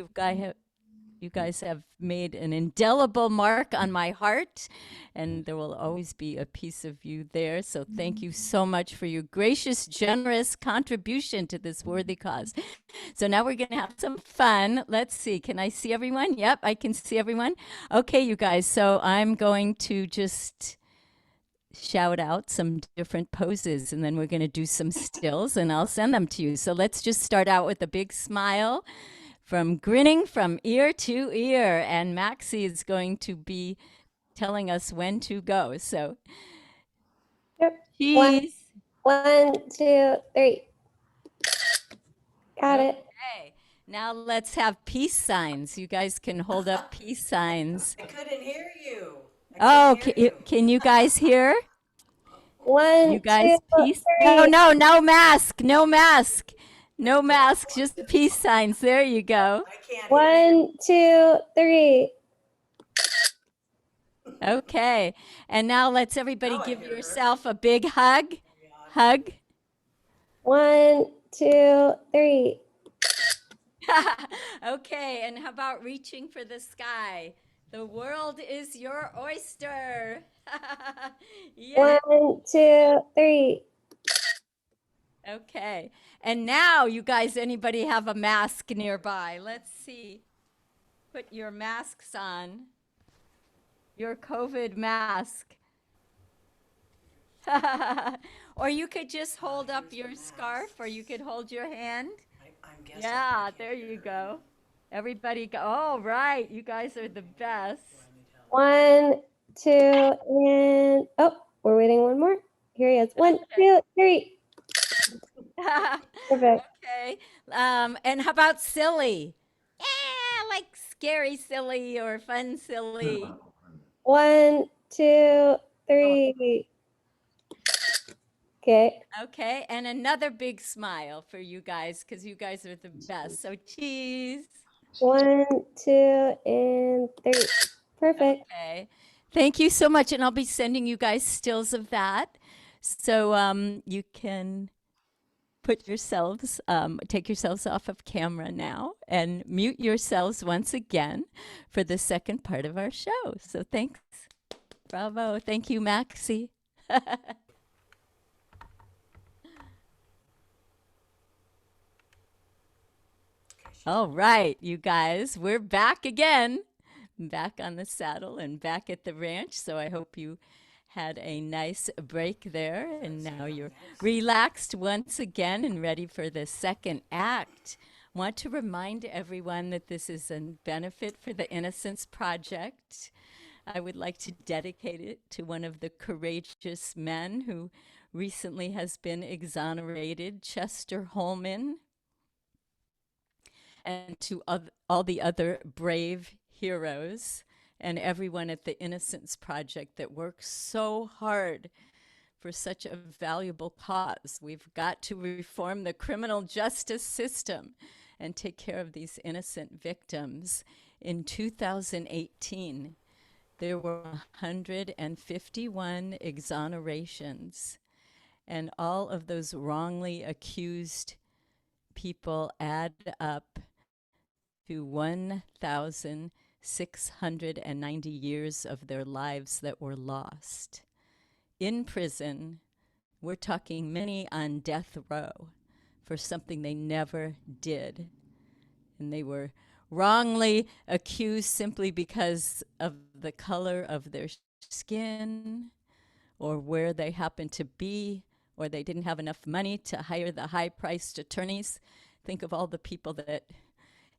You guys have made an indelible mark on my heart, and there will always be a piece of you there. So thank you so much for your gracious, generous contribution to this worthy cause. So now we're going to have some fun. Let's see. Can I see everyone? Yep, I can see everyone. Okay, you guys. So I'm going to just shout out some different poses, and then we're going to do some stills, and I'll send them to you. So let's just start out with a big smile. From grinning from ear to ear, and Maxi is going to be telling us when to go. So, Yep. cheese. 1, 2, 3. Got it. Okay, now let's have peace signs. You guys can hold up peace signs. I couldn't hear you. Oh, can you guys hear? 1, You guys, 2, peace. 3. No mask, no mask. No masks, just peace signs. There you go. I can't hear you. 1, 2, 3. Okay. And now let's everybody Now I give hear her. yourself a big hug. Hug. 1, 2, 3. Okay. And how about reaching for the sky? The world is your oyster. Yeah. 1, 2, 3. Okay. And now, you guys, anybody have a mask nearby? Let's see. Put your masks on. Your COVID mask. Or you could just hold up your scarf, or you could hold your hand. I'm guessing. Yeah, there you go. Everybody go. All right. You guys are the best. 1, 2, and oh, we're waiting one more. Here he is. 1, 2, 3. Perfect. Okay. And how about silly? Yeah, like scary silly or fun silly. 1, 2, 3. Okay. Okay. And another big smile for you guys because you guys are the best. So cheese. 1, 2, and 3. Perfect. Okay. Thank you so much. And I'll be sending you guys stills of that. So you can put yourselves, take yourselves off of camera now and mute yourselves once again for the second part of our show. So thanks. Bravo. Thank you, Maci. All right, you guys, we're back again, back on the saddle and back at the ranch. So I hope you had a nice break there, and now you're relaxed once again and ready for the second act. Want to remind everyone that this is a benefit for the Innocence Project. I would like to dedicate it to one of the courageous men who recently has been exonerated, Chester Holman, and to all the other brave heroes and everyone at the Innocence Project that works so hard for such a valuable cause. We've got to reform the criminal justice system and take care of these innocent victims. In 2018, there were 151 exonerations, and all of those wrongly accused people add up to 1,690 years of their lives that were lost. In prison, we're talking many on death row for something they never did. And they were wrongly accused simply because of the color of their skin or where they happened to be, or they didn't have enough money to hire the high-priced attorneys. Think of all the people that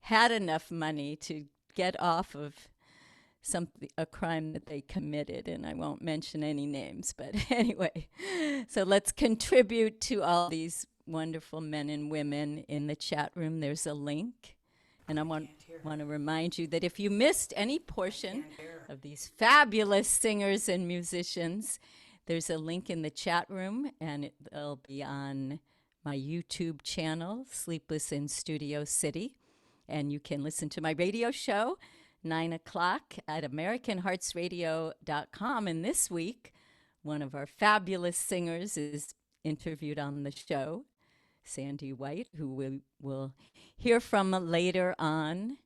had enough money to get off of a crime that they committed, and I won't mention any names, but anyway. So let's contribute to all these wonderful men and women. In the chat room, there's a link, and I want to remind you that if you missed any portion of these fabulous singers and musicians, there's a link in the chat room, and it'll be on my YouTube channel, Sleepless in Studio City. And you can listen to my radio show, 9 o'clock at AmericanHeartsRadio.com. And this week, one of our fabulous singers is interviewed on the show, Sandie White, who we will hear from later on.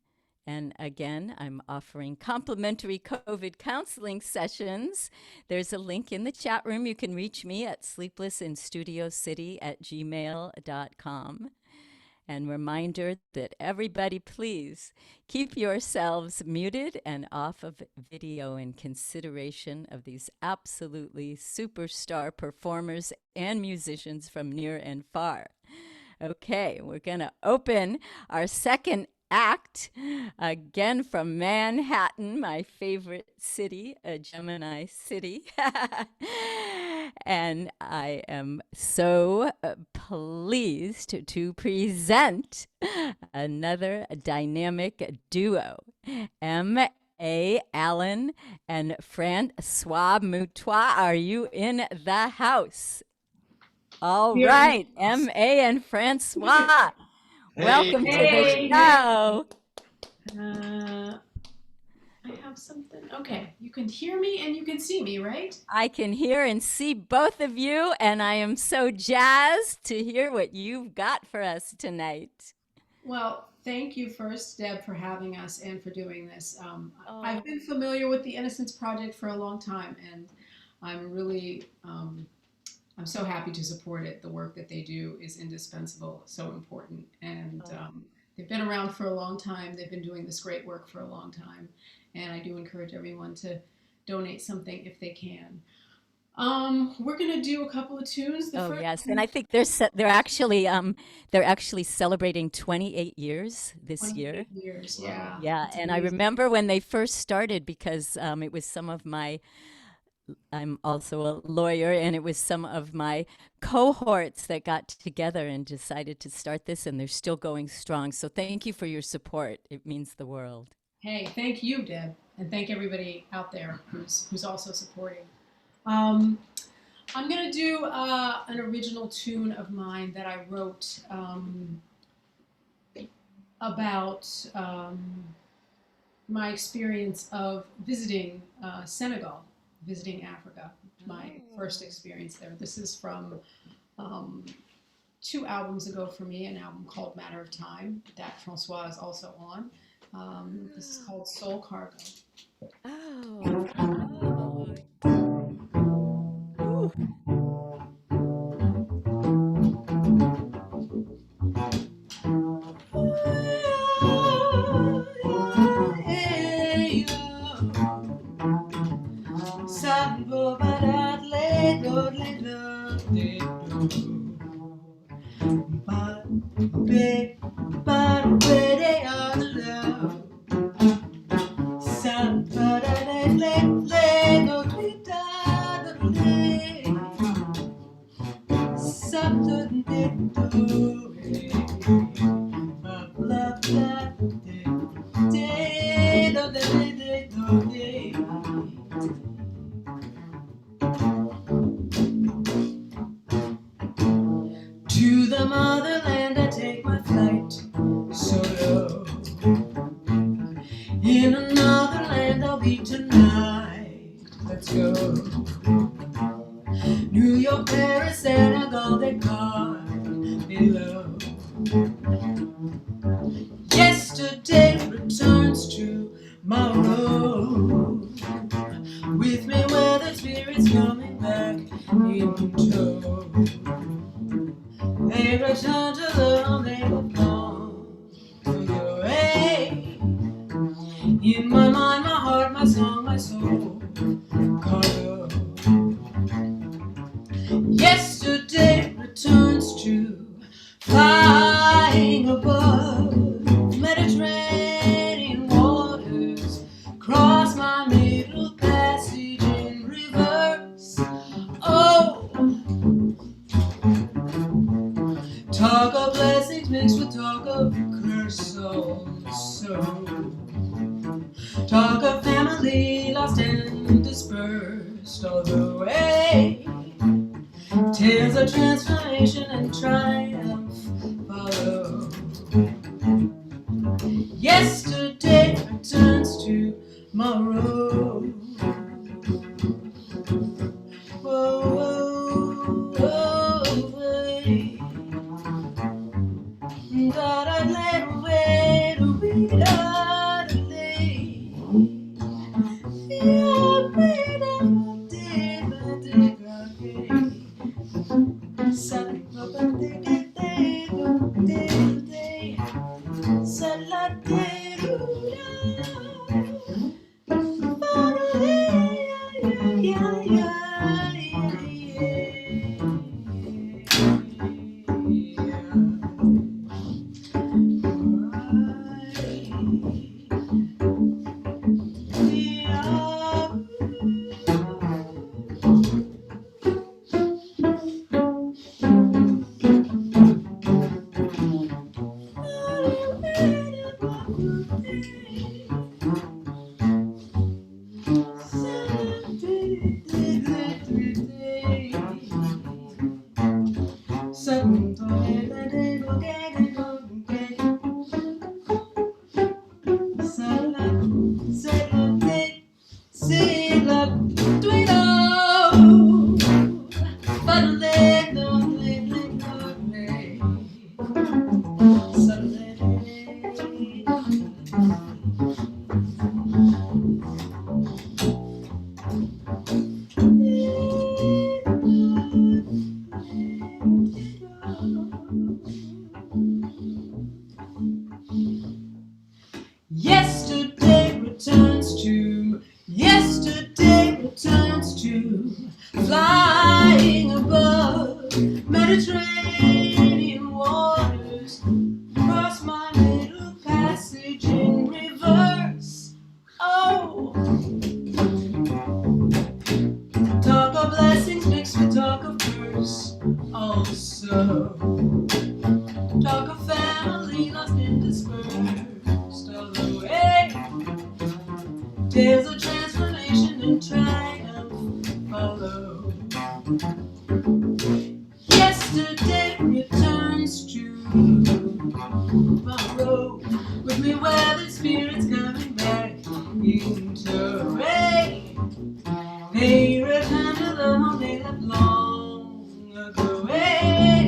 And again, I'm offering complimentary COVID counseling sessions. There's a link in the chat room. You can reach me at sleeplessinstudiocity@gmail.com. And reminder that everybody, please keep yourselves muted and off of video in consideration of these absolutely superstar performers and musicians from near and far. Okay, we're going to open our second act, again from Manhattan, my favorite city, a Gemini city. And I am so pleased to present another dynamic duo, Aimee Allen and Francois Moutin. Are you in the house? All right, Aimee and Francois. Welcome to the show. I have something. Okay, you can hear me and you can see me, right? I can hear and see both of you, and I am so jazzed to hear what you've got for us tonight. Well, thank you first, Deb, for having us and for doing this. I've been familiar with the Innocence Project for a long time, and I'm really, I'm so happy to support it. The work that they do is indispensable, so important, and they've been around for a long time. They've been doing this great work for a long time, and I do encourage everyone to donate something if they can. We're gonna do a couple of tunes. Yes, and I think they're actually celebrating 28 years this 28 year. years, yeah. Yeah, It's and amazing. I remember when they first started because it was some of my. I'm also a lawyer, and it was some of my cohorts that got together and decided to start this, and they're still going strong. So thank you for your support. It means the world. Hey, thank you, Deb, and thank everybody out there who's also supporting. I'm gonna do an original tune of mine that I wrote about my experience of visiting Senegal, visiting Africa, my first experience there. This is from 2 albums ago for me, an album called Matter of Time that Francois is also on. This is called Soul Cargo. Oh. Ooh. To the motherland I take my flight solo. In another land I'll be tonight. Let's go. New York, Paris, Senegal, Dakar, below. Yesterday returns tomorrow. With me where the spirit's coming back in tow. They return to the home they left long ago. Hey, in my mind, my heart, my song, my soul, cargo. Yesterday returns to flying above Mediterranean waters. Cross my middle passage in reverse. Oh, talk of blessings mixed with talk of curse also. Talk of family lost and dispersed all the way. Tales of transformation and triumph follow. Yesterday returns tomorrow. Whoa, whoa, whoa, hey. Da da da way to be da da day. Yeah, be da day da day da day. Sa da day day day day. Sa la day do da. Ba da yeah yeah Yesterday returns to flying above Mediterranean waters. Cross my middle passage in reverse. Oh, talk of blessings mixed with talk of curse also. Talk of family lost and dispersed all the way. Tales of transformation and triumph follow. Yesterday returns tomorrow. With me where the spirit's coming back into rain. They return to the home they left long ago. Hey,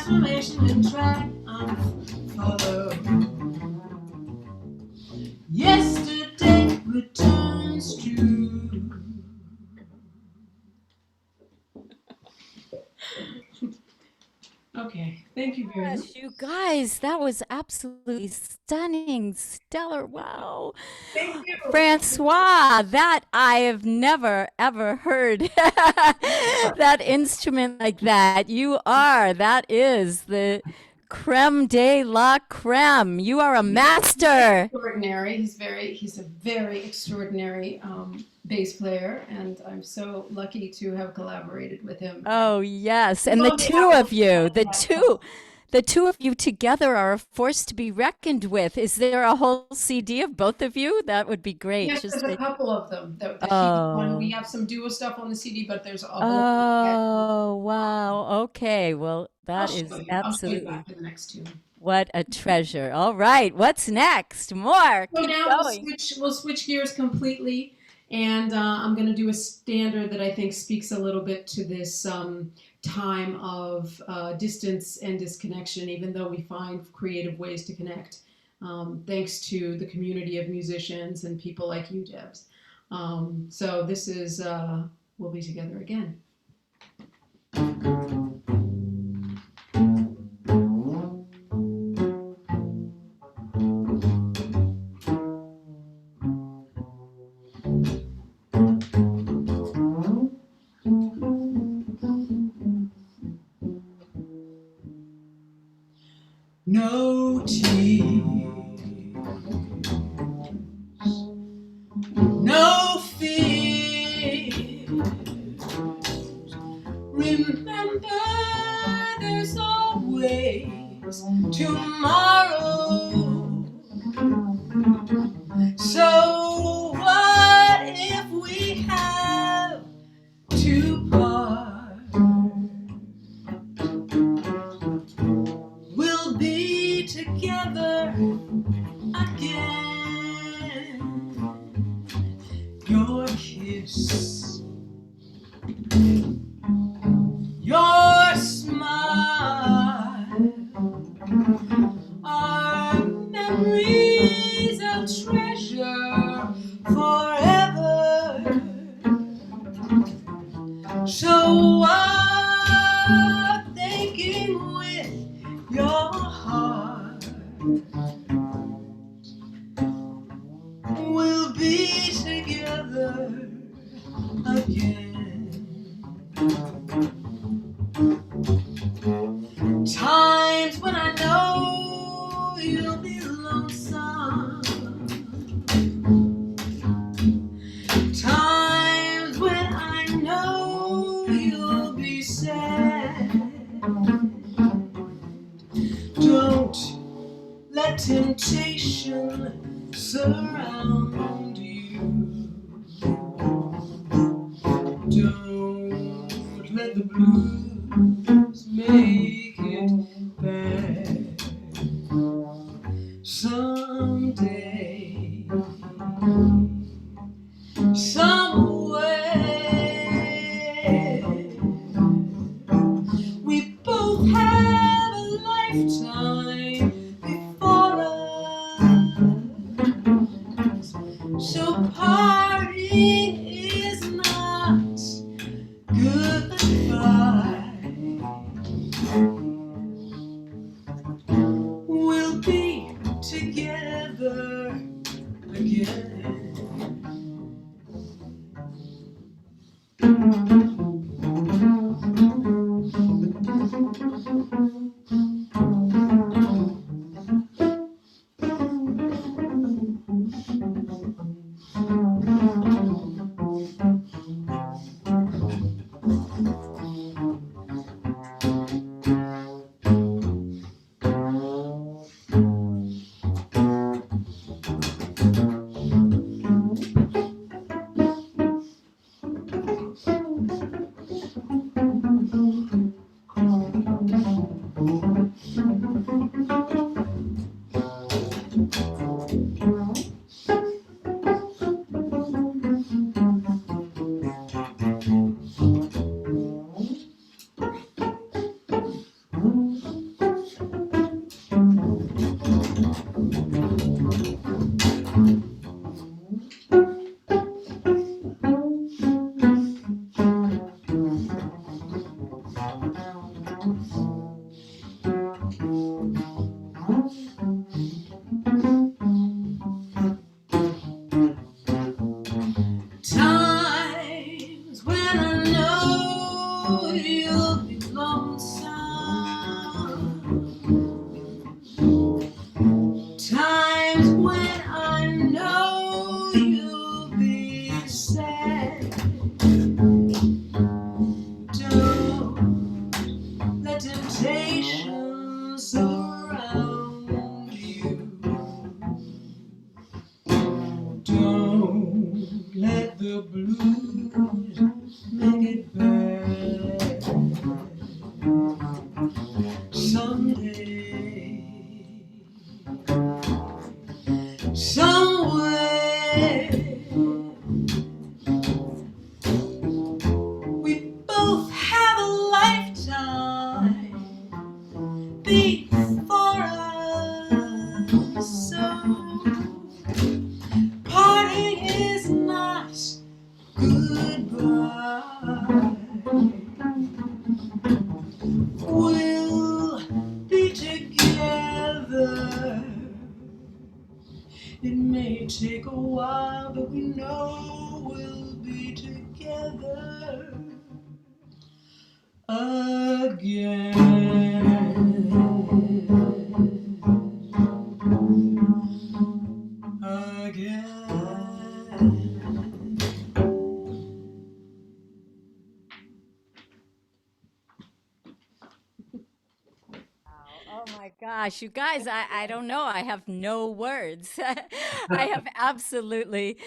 transformation and triumph follow. Yesterday returns true. Okay, thank you very much. Gosh, you guys, that was absolutely stunning, stellar. Wow. Thank you. Francois, that I have never ever heard that instrument like that. That is the creme de la creme. You are a master. Extraordinary. He's a very extraordinary bass player, and I'm so lucky to have collaborated with him. Oh, yes. And the two of you together are a force to be reckoned with. Is there a whole CD of both of you? That would be great. Yes, there's a couple of them. We have some duo stuff on the CD, but there's a whole. Oh, wow. Okay. Well, that I'll is show you absolutely after the next two. what a treasure. All right. What's next? More. So Keep now going. we'll switch gears completely, and I'm going to do a standard that I think speaks a little bit to this time of distance and disconnection, even though we find creative ways to connect, thanks to the community of musicians and people like you, Debs. So this is We'll Be Together Again. No tears, no fear. Remember, there's always tomorrow. So what if we have to part? We'll be together again. Your kiss, your smile are memories I'll treasure forever. So I'm thinking with your heart, we'll be together again. Times when I know you'll be lonesome, times when I know you'll be sad. Don't let temptation surround you. Don't let the blues make it bad. Someday, somewhere, we both have a lifetime before us. So parting is not goodbye. We'll be together again. Don't let the blues make it bad. Someday, somewhere, we both have a lifetime before us. So parting is not goodbye. We'll be together. It may take a while, but we know we'll be together again. Oh my gosh, you guys, I don't know. I have no words. I have absolutely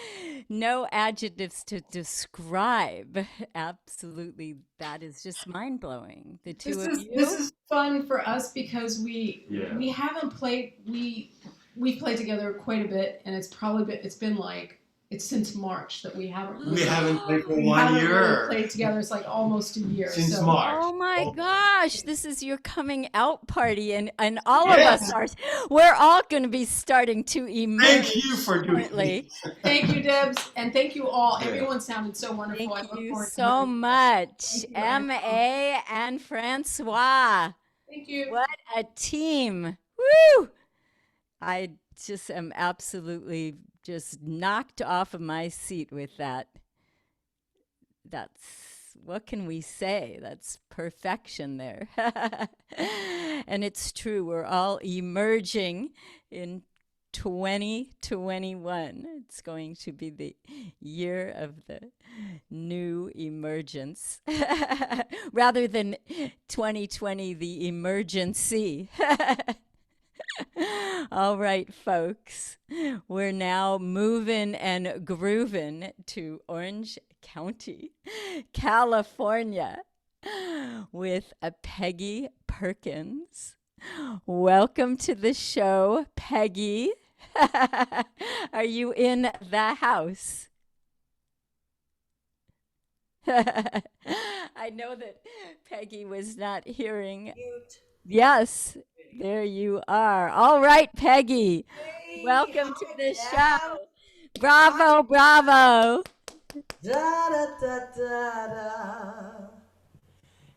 no adjectives to describe. Absolutely, that is just mind blowing. The two of you. This is fun for us because we haven't played we've played together quite a bit, and it's been like it's since March that we haven't We haven't played for we 1 haven't year. really played together. It's like almost a year. Since so. March. Oh my gosh, this is your coming out party, and all of us are. We're all going to be starting to emerge. Thank you for doing shortly. this. Thank you, Debs, and thank you all. Everyone sounded so wonderful. I Thank look you forward to so hearing- much, Thank you, Aimee and Francois. Thank you. What a team! Woo! I just am absolutely just knocked off of my seat with that. That's, what can we say? That's perfection there. And it's true, we're all emerging in 2021. It's going to be the year of the new emergence rather than 2020, the emergency. All right, folks, we're now moving and grooving to Orange County, California, with a Peggie Perkins. Welcome to the show, Peggie. Are you in the house? I know that Peggie was not hearing. Mute. Yes, there you are. All right, Peggie. Hey, Welcome to hi, the Deb. show. Bravo, bravo. Da da da da da.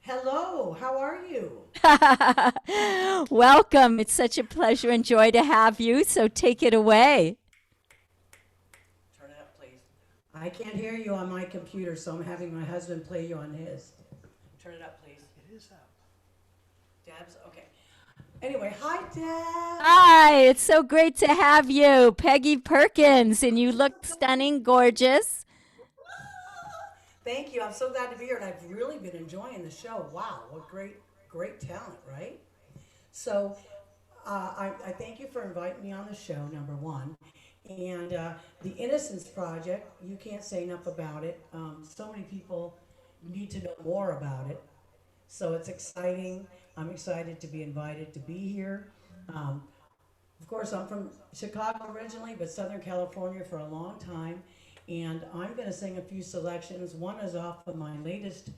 Hello, how are you? Welcome. It's such a pleasure and joy to have you. So take it away. Turn it up, please. I can't hear you on my computer, so I'm having my husband play you on his. Turn it up, please. It is up. Debs, okay. Anyway, hi, Deb. Hi, it's so great to have you, Peggie Perkins, and you look stunning, gorgeous. Thank you. I'm so glad to be here, and I've really been enjoying the show. Wow, what great talent, right? So I thank you for inviting me on the show, number one. And the Innocence Project, you can't say enough about it. So many people need to know more about it. So it's exciting. I'm excited to be invited to be here. Of course, I'm from Chicago originally, but Southern California for a long time. And I'm going to sing a few selections. One is off of my latest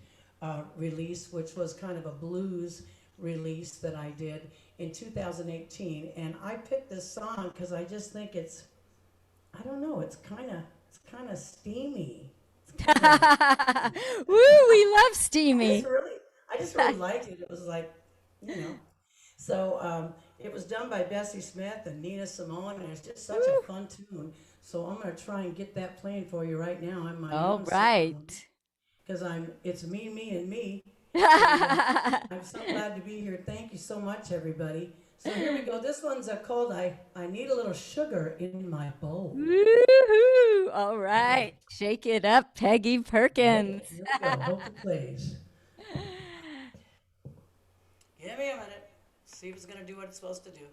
release, which was kind of a blues release that I did in 2018. And I picked this song because I just think it's, I don't know, it's kind of steamy. Woo, we love steamy. I just really liked it. It was like, you know. So it was done by Bessie Smith and Nina Simone, and it's just such a fun tune. So I'm going to try and get that playing for you right now. All right. Because it's me, and me. I'm so glad to be here. Thank you so much, everybody. So here we go. This one's called I Need a Little Sugar in My Bowl. Woo-hoo. All right. Shake it up, Peggie Perkins. Here we go. Hope it plays. Give me a minute. See if it's going to do what it's supposed to do.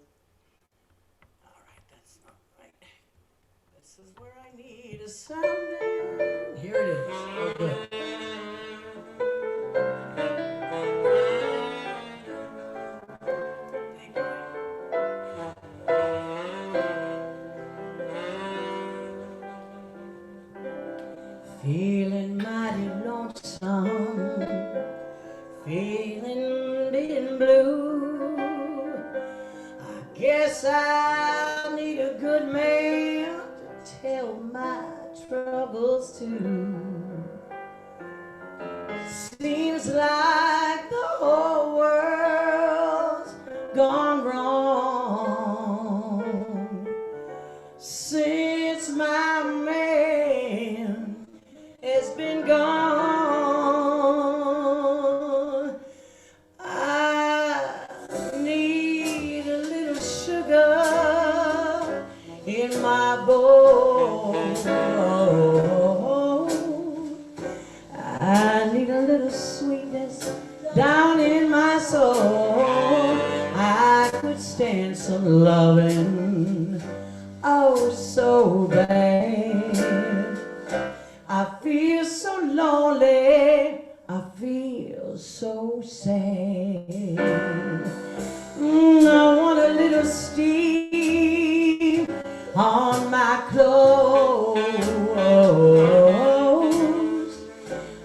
All right, that's not right. Let's is where I need a sounding. Here it is. Oh, good. Thank you. Feeling mighty lonesome, feeling being blue. I guess I need a good man to tell my troubles to. Seems like the whole world's gone wrong since my man has been gone. I need a little sugar in my bowl. I need a little sweetness down in my soul. I could stand some loving, oh so bad. I feel so lonely, I feel so sad. I want a little steam on my clothes.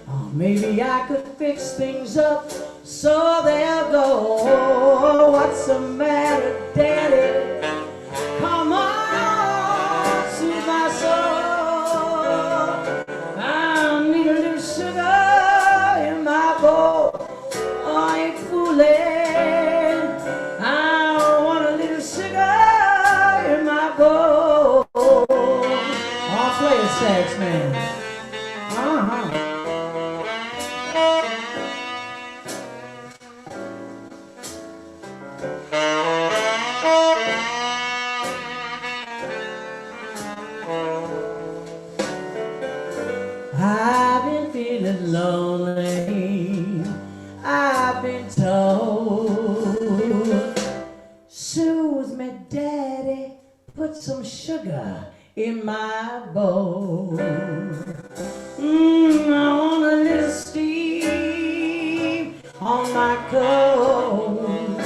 Oh, maybe I could fix things up so they'll go. What's the matter, Daddy? Come on, soothe my soul. I need a little sugar in my bowl. Oh, I ain't fooling. I want a little sugar in my bowl. I'll play a sax, man. I've been feeling lonely, I've been told. Soothe me, Daddy, put some sugar in my bowl. I want a little steam on my clothes.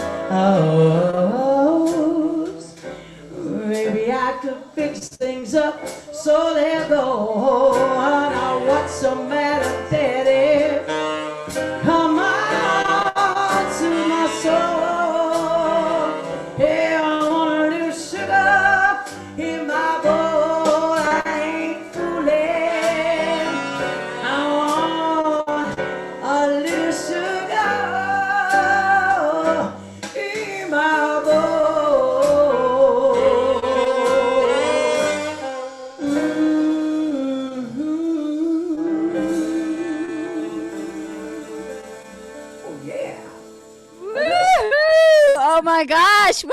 Maybe I could fix things up so they'll go. Now what's the matter, Daddy? Come on to my soul. Hey, I want a little sugar in my bowl. I ain't fooling. I want a little sugar in my bowl. Oh my gosh. Woo!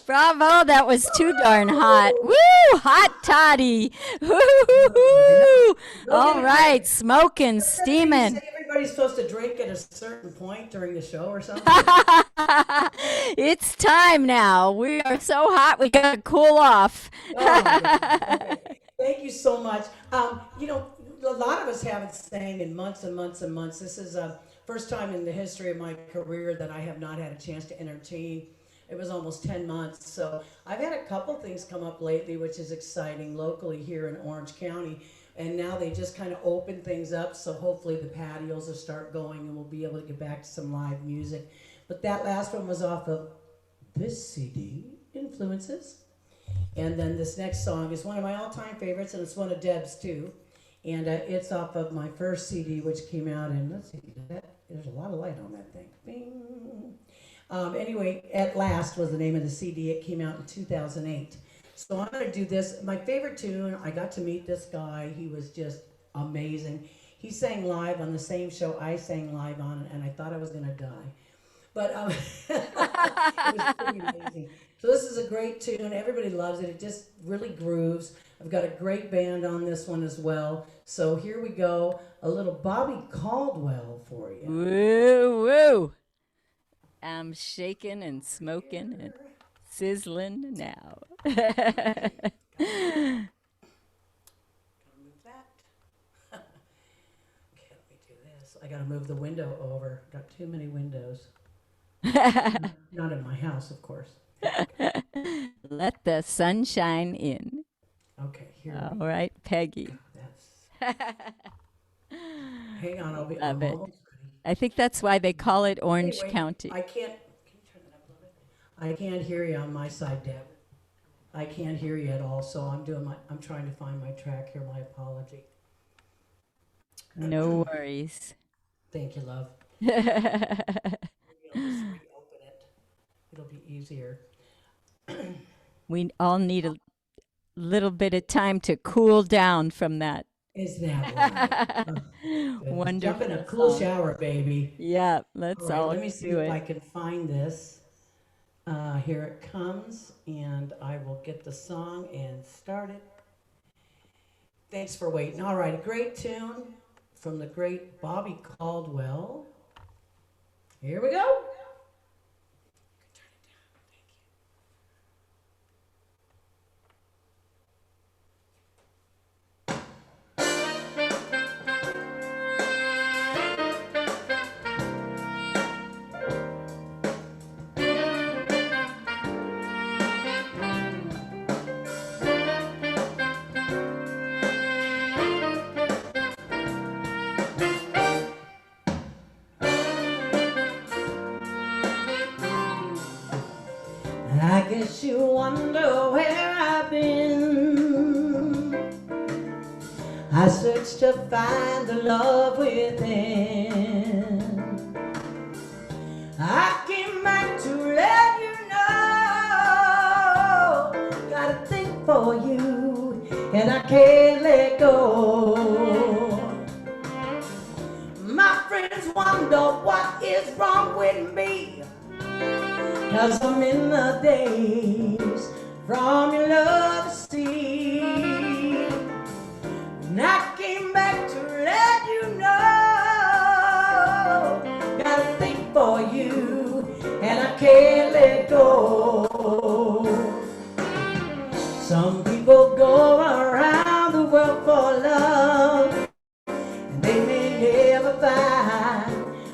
Bravo. That was too darn hot. Woo! Hot toddy. Woo! All right. Smoking, steaming. Say everybody's supposed to drink at a certain point during the show or something? It's time now. We are so hot, we got to cool off. Oh, my goodness. Okay. Thank you so much. You know, a lot of us haven't sang in months and months and months. This is a first time in the history of my career that I have not had a chance to entertain. It was almost 10 months. So I've had a couple things come up lately, which is exciting locally here in Orange County. And now they just kind of open things up. So hopefully the patios will start going and we'll be able to get back to some live music. But that last one was off of this CD, Influences. And then this next song is one of my all-time favorites, and it's one of Debs too. And it's off of my first CD, which came out in, let's see, there's a lot of light on that thing. Bing. Anyway, At Last was the name of the CD. It came out in 2008. So I'm going to do this. My favorite tune, I got to meet this guy. He was just amazing. He sang live on the same show I sang live on, and I thought I was going to die. But it was pretty amazing. So this is a great tune. Everybody loves it. It just really grooves. I've got a great band on this one as well. So here we go. A little Bobby Caldwell for you. Woo, woo. I'm shaking and smoking and sizzling now. that. Okay, let me do this. I gotta move the window over. Got too many windows. Not in my house, of course. Let the sunshine in. Okay, here All we right, Peggie. That's. Hang on, I'm Love it. almost ready. I think that's why they call it Orange Hey, wait, County. I can't. Can you turn that up a little bit? I can't hear you on my side, Deb. I can't hear you at all, so I'm trying to find my track here. My apology. No worries. Thank you, love. Maybe I'll just reopen it. It'll be easier. We all need a little bit of time to cool down from that. Is that right? Good. Wonderful Jump in a cool song. shower, baby. Yeah, let's All right, all let me see do if I it. can find this. Here it comes, and I will get the song and start it. Thanks for waiting. All right, a great tune from the great Bobby Caldwell. Here we go. I guess you wonder where I've been. I searched to find the love within. I came back to let you know. Got a thing for you, and I can't let go. My friends wonder what is wrong with me, 'cause I'm in the days from your love to see. And I came back to let you know. Got a thing for you, and I can't let go. Some people go around the world for love, and they may never find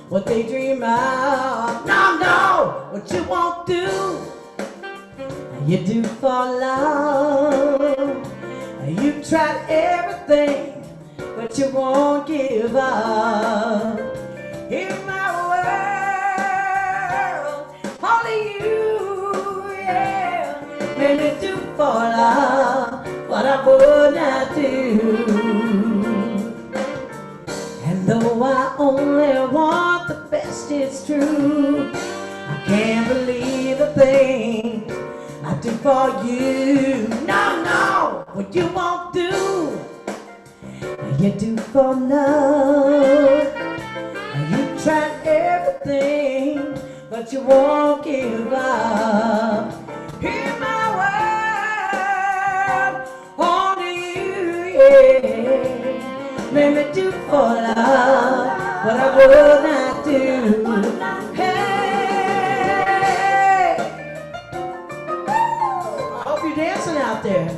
what they dream of. No, no, what you won't do, you do for love. You tried everything, but you won't give up. In my world, only you, yeah, made me do for love what I would not do. And though I only want the best, it's true. I can't believe the things I do for you. No, no, what you won't do, you do for love. You tried everything, but you won't give up. In my world, only you, yeah, made me do for love what I would not do. Hey, I hope you're dancing out there.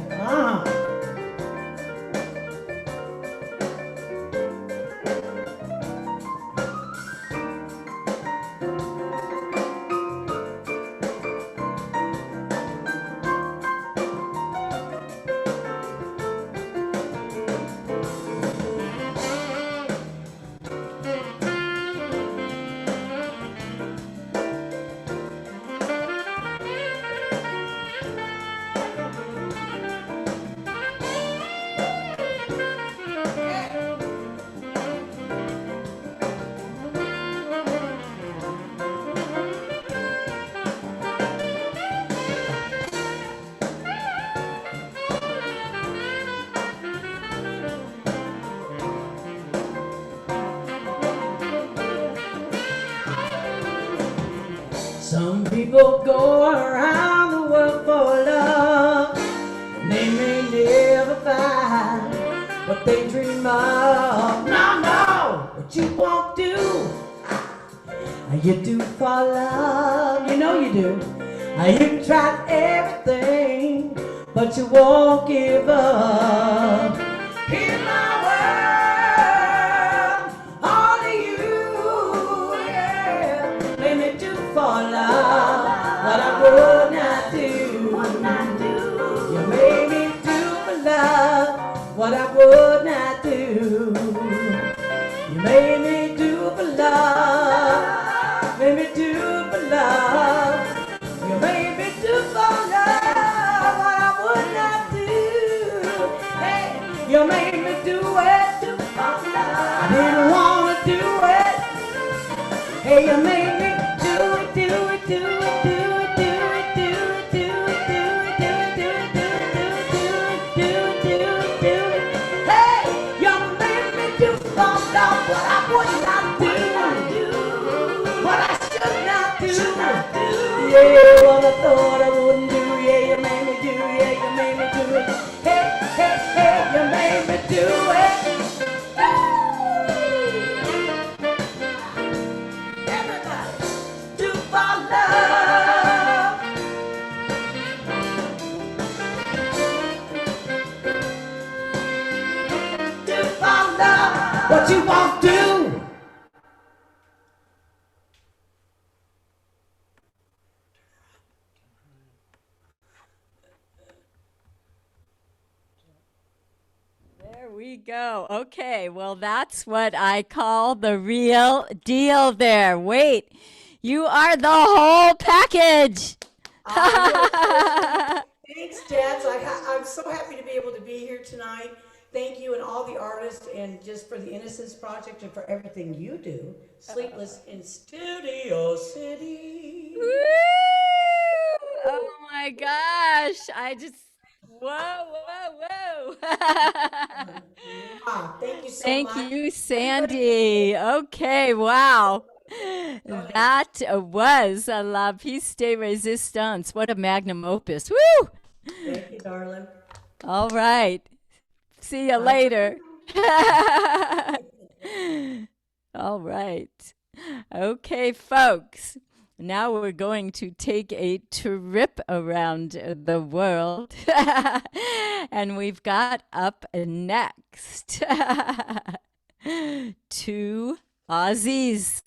Some people go around the world for love, and they may never find what they dream of. No, no, what you won't do, you do for love. You know you do. You tried everything, but you won't give up. Hear my what I would not do. You made me do for love, made me do for love. You made me do for love what I would not do. Hey, you made me do it, do for love. I didn't want to do it. Hey, you made me do it, do it, do it, do it, do it, do it, do it, do it, do it, do it, do it, do it, do it, do it. Hey, you made me do for love what I would not do, what I should not do. Yeah, what I thought I wouldn't do. Yeah, you made me do. Yeah, you made me do it. Hey, hey, hey, you made me do it. Everybody, do for love. Do for love what you won't do. There we go. Okay, well, that's what I call the real deal there. Wait, you are the whole package. Thanks, Debs. I'm so happy to be able to be here tonight. Thank you and all the artists and just for the Innocence Project and for everything you do. Sleepless in Studio City. Woo! Oh my gosh. I just, whoa, whoa, whoa. Thank you so Thank much. you, Sandie. Okay, wow. That was a La Pièce de Résistance. What a magnum opus. Woo! Thank you, darling. All right. See you later. All right. Okay, folks. Now we're going to take a trip around the world. And we've got up next two Aussies.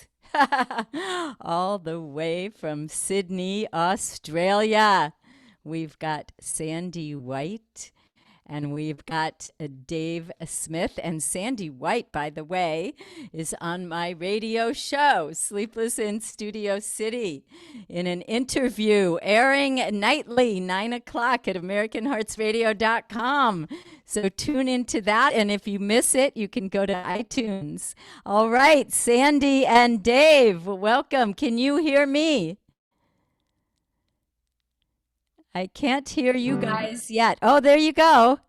All the way from Sydney, Australia. We've got Sandie White. And we've got Dave Smith. And Sandie White, by the way, is on my radio show, Sleepless in Studio City, in an interview airing nightly, 9 o'clock at AmericanHeartsRadio.com. So tune into that. And if you miss it, you can go to iTunes. All right, Sandie and Dave, welcome. Can you hear me? I can't hear you guys yet. Oh, there you go.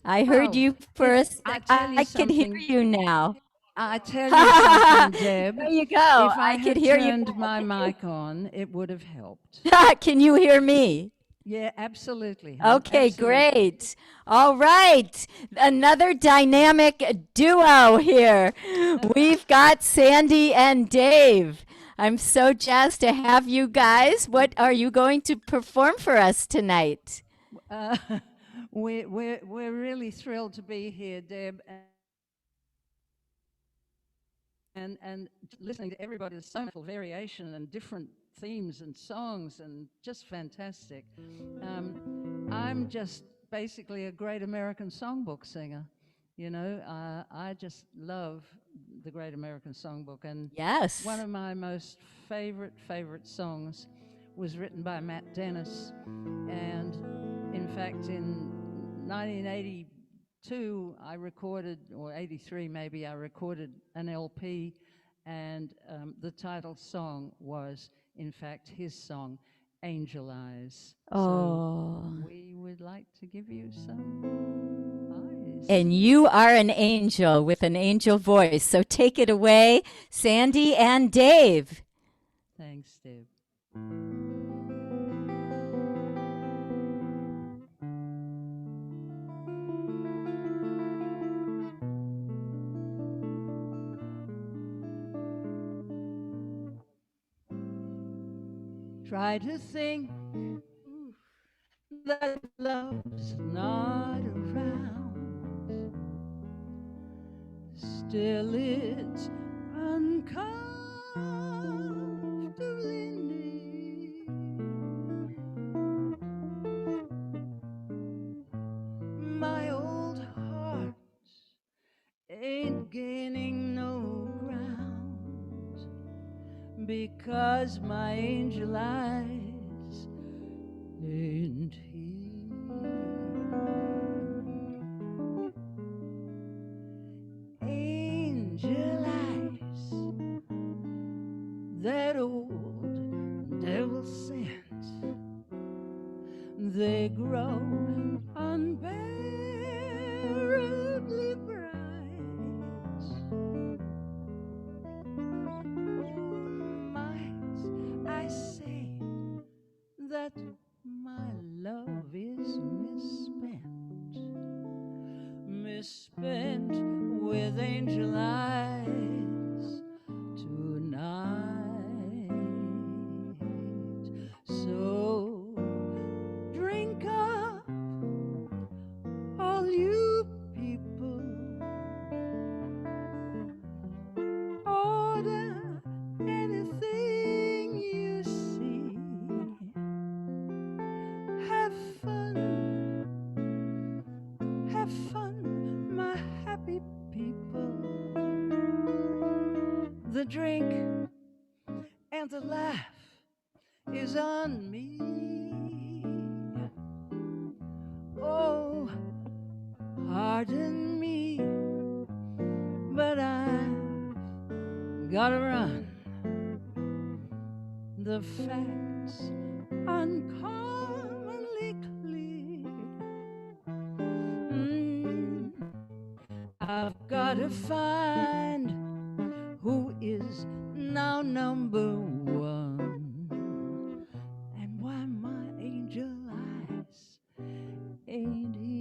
I heard you first. I can hear you now. I tell you something, Deb. There you go. If I could had hear you. turned my mic on, it would have helped. Can you hear me? Yeah, absolutely. Okay, Absolutely. great. All right. Another dynamic duo here. We've got Sandie and Dave. I'm so jazzed to have you guys. What are you going to perform for us tonight? We're really thrilled to be here, Deb, and listening to everybody. There's so much variation and different themes and songs, and just fantastic. I'm just basically a great American songbook singer. You know, I just love the Great American Songbook, and yes, one of my most favorite songs was written by Matt Dennis, and in fact in 1982 I recorded, or 83 maybe, I recorded an LP, and the title song was in fact his song, Angel Eyes. Oh. So we would like to give you some eyes. And you are an angel with an angel voice. So take it away, Sandie and Dave. Thanks, Deb. Try to think that love's not around, still it's uncomfortably near. My because my angel eyes ain't here. Angel eyes, that old devil sent, they grow unbearably bright. Might I say that my love is misspent with angel eyes tonight. So drink up, all you people, order anything you see. Have fun, my happy people. The drink and the laugh is on me. Oh, pardon me, but I've gotta run. The facts uncommonly clear. I've gotta find who is now number one, and why my angel eyes ain't here.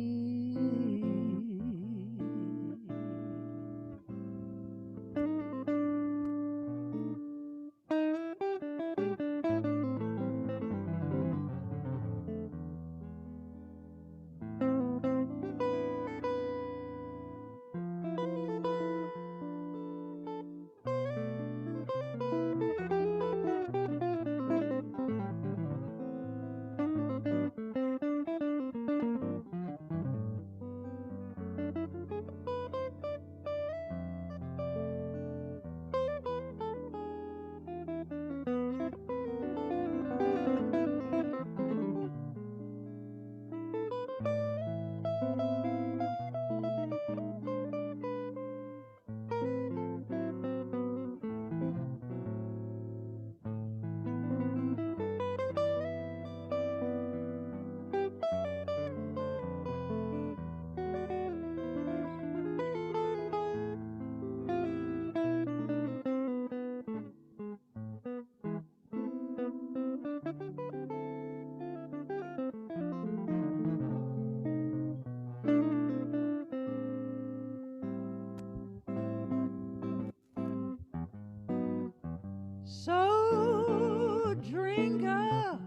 So drink up,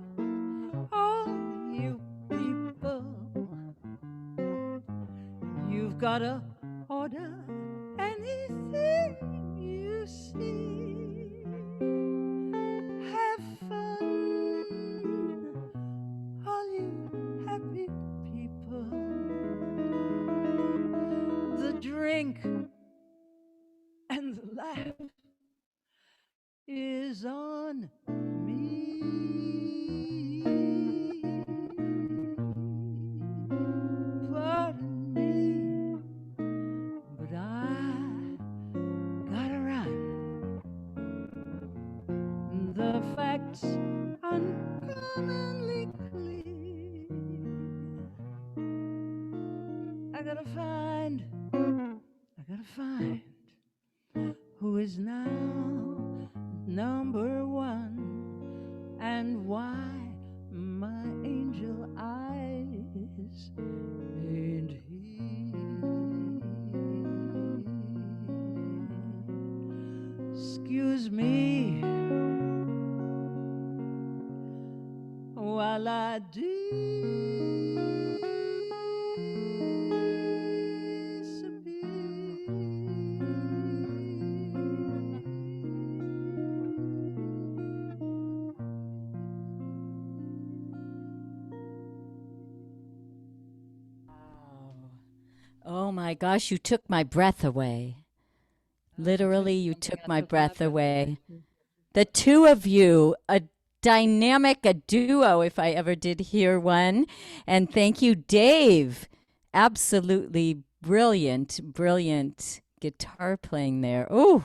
all you people. You've gotta order anything you see. Have fun, all you happy people. The drink and the laugh is on me. Pardon me, but I gotta run. The facts uncommonly clear. I gotta find who is now number one, and why my angel eyes ain't here. Excuse me while I Oh my gosh, you took my breath away. Literally, you took my breath away. the two of you, a dynamic, a duo, if I ever did hear one. And thank you, Dave. Absolutely brilliant, brilliant guitar playing there. Oh,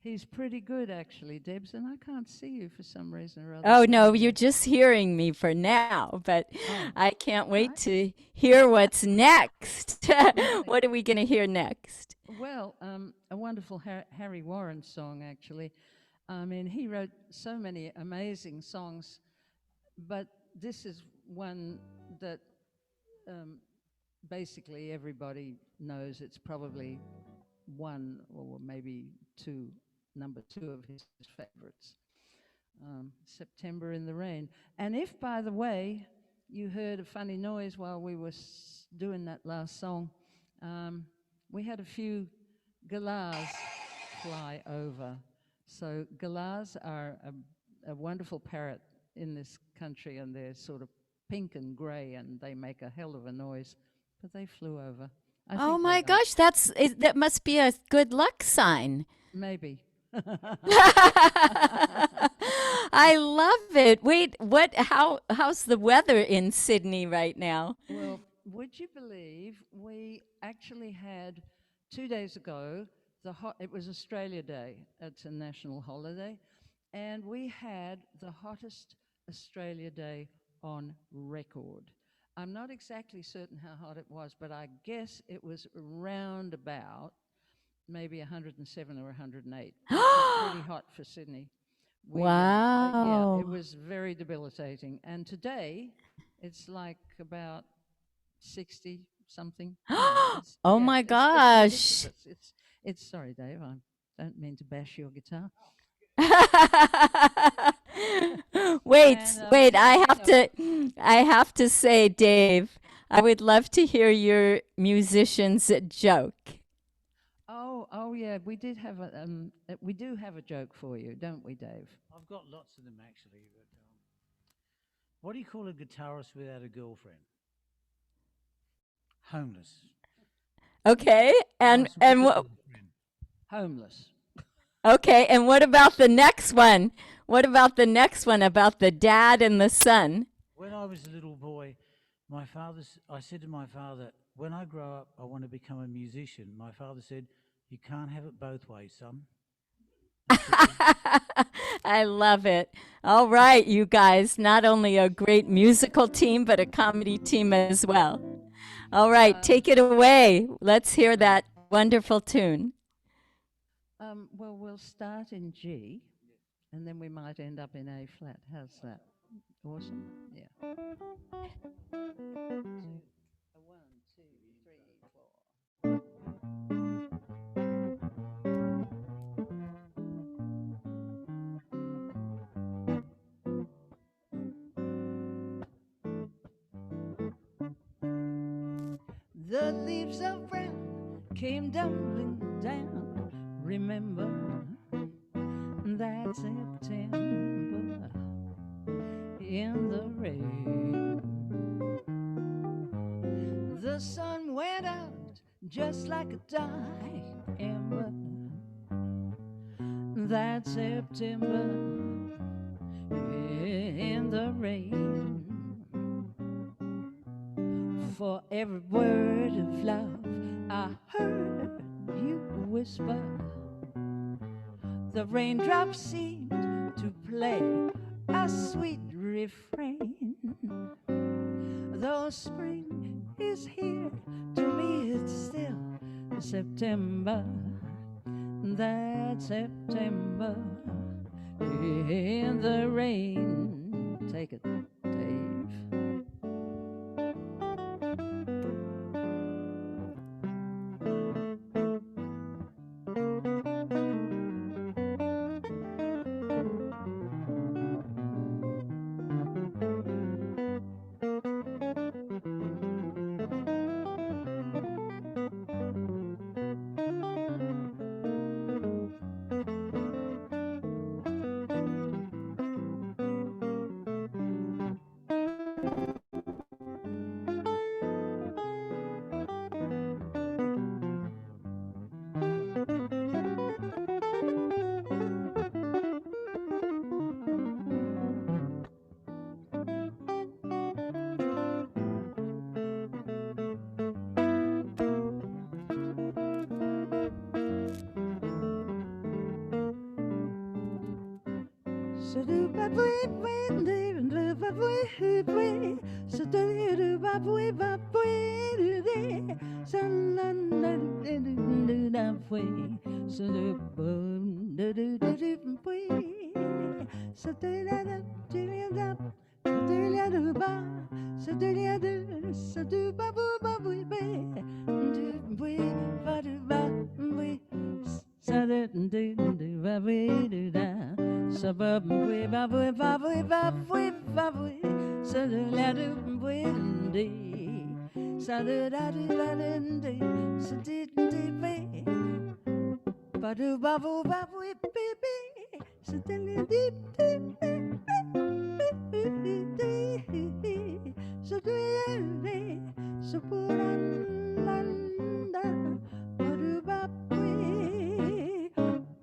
He's pretty good, actually, Debs, and I can't see you for some reason or other. oh so no, yeah. you're just hearing me for now, but Oh. I can't wait Right. to hear what's next. What are we going to hear next? Well, a wonderful Harry Warren song, actually. I mean, he wrote so many amazing songs, but this is one that basically everybody knows. It's probably one or maybe two, number two of his favorites. September in the Rain. And if, by the way, you heard a funny noise while we were doing that last song, we had a few galahs fly over. So galahs are a wonderful parrot in this country, and they're sort of pink and gray, and they make a hell of a noise. But they flew over. I Oh think my they gosh, that must be a good luck sign. maybe. I love it. Wait, how's the weather in Sydney right now? Well, would you believe we actually had 2 days ago, it was Australia Day, it's a national holiday, and we had the hottest Australia Day on record. I'm not exactly certain how hot it was, but I guess it was around about maybe 107 or 108. Which was pretty hot for Sydney. Yeah, it Wow. was very debilitating. And today, it's like about 60 something. Oh Yeah, my it's gosh. ridiculous. It's sorry, Dave. I don't mean to bash your guitar. Wait, And, wait, yeah, I have to say, Dave, I would love to hear your musician's joke. Oh yeah, we do have a joke for you, don't we, Dave? I've got lots of them actually. But, what do you call a guitarist without a girlfriend? Homeless. Okay, and what? Homeless. Okay, and what about the next one? What about the next one about the dad and the son? When I was a little boy, I said to my father, when I grow up, I want to become a musician. My father said, you can't have it both ways, son. I love it. All right, you guys, not only a great musical team, but a comedy team as well. All right, take it away. Let's hear that wonderful tune. Well, we'll start in G, and then we might end up in A flat. How's that? Awesome. Yeah. 1, 2, 3, 4. The leaves of brown came tumbling down. Remember that September in the rain. The sun went out just like a dying ember. That September in the rain. For every word of love I heard you whisper, the raindrops seemed to play a sweet refrain. Though spring is here, to me it's still September. That September in the rain. Take it, Dave.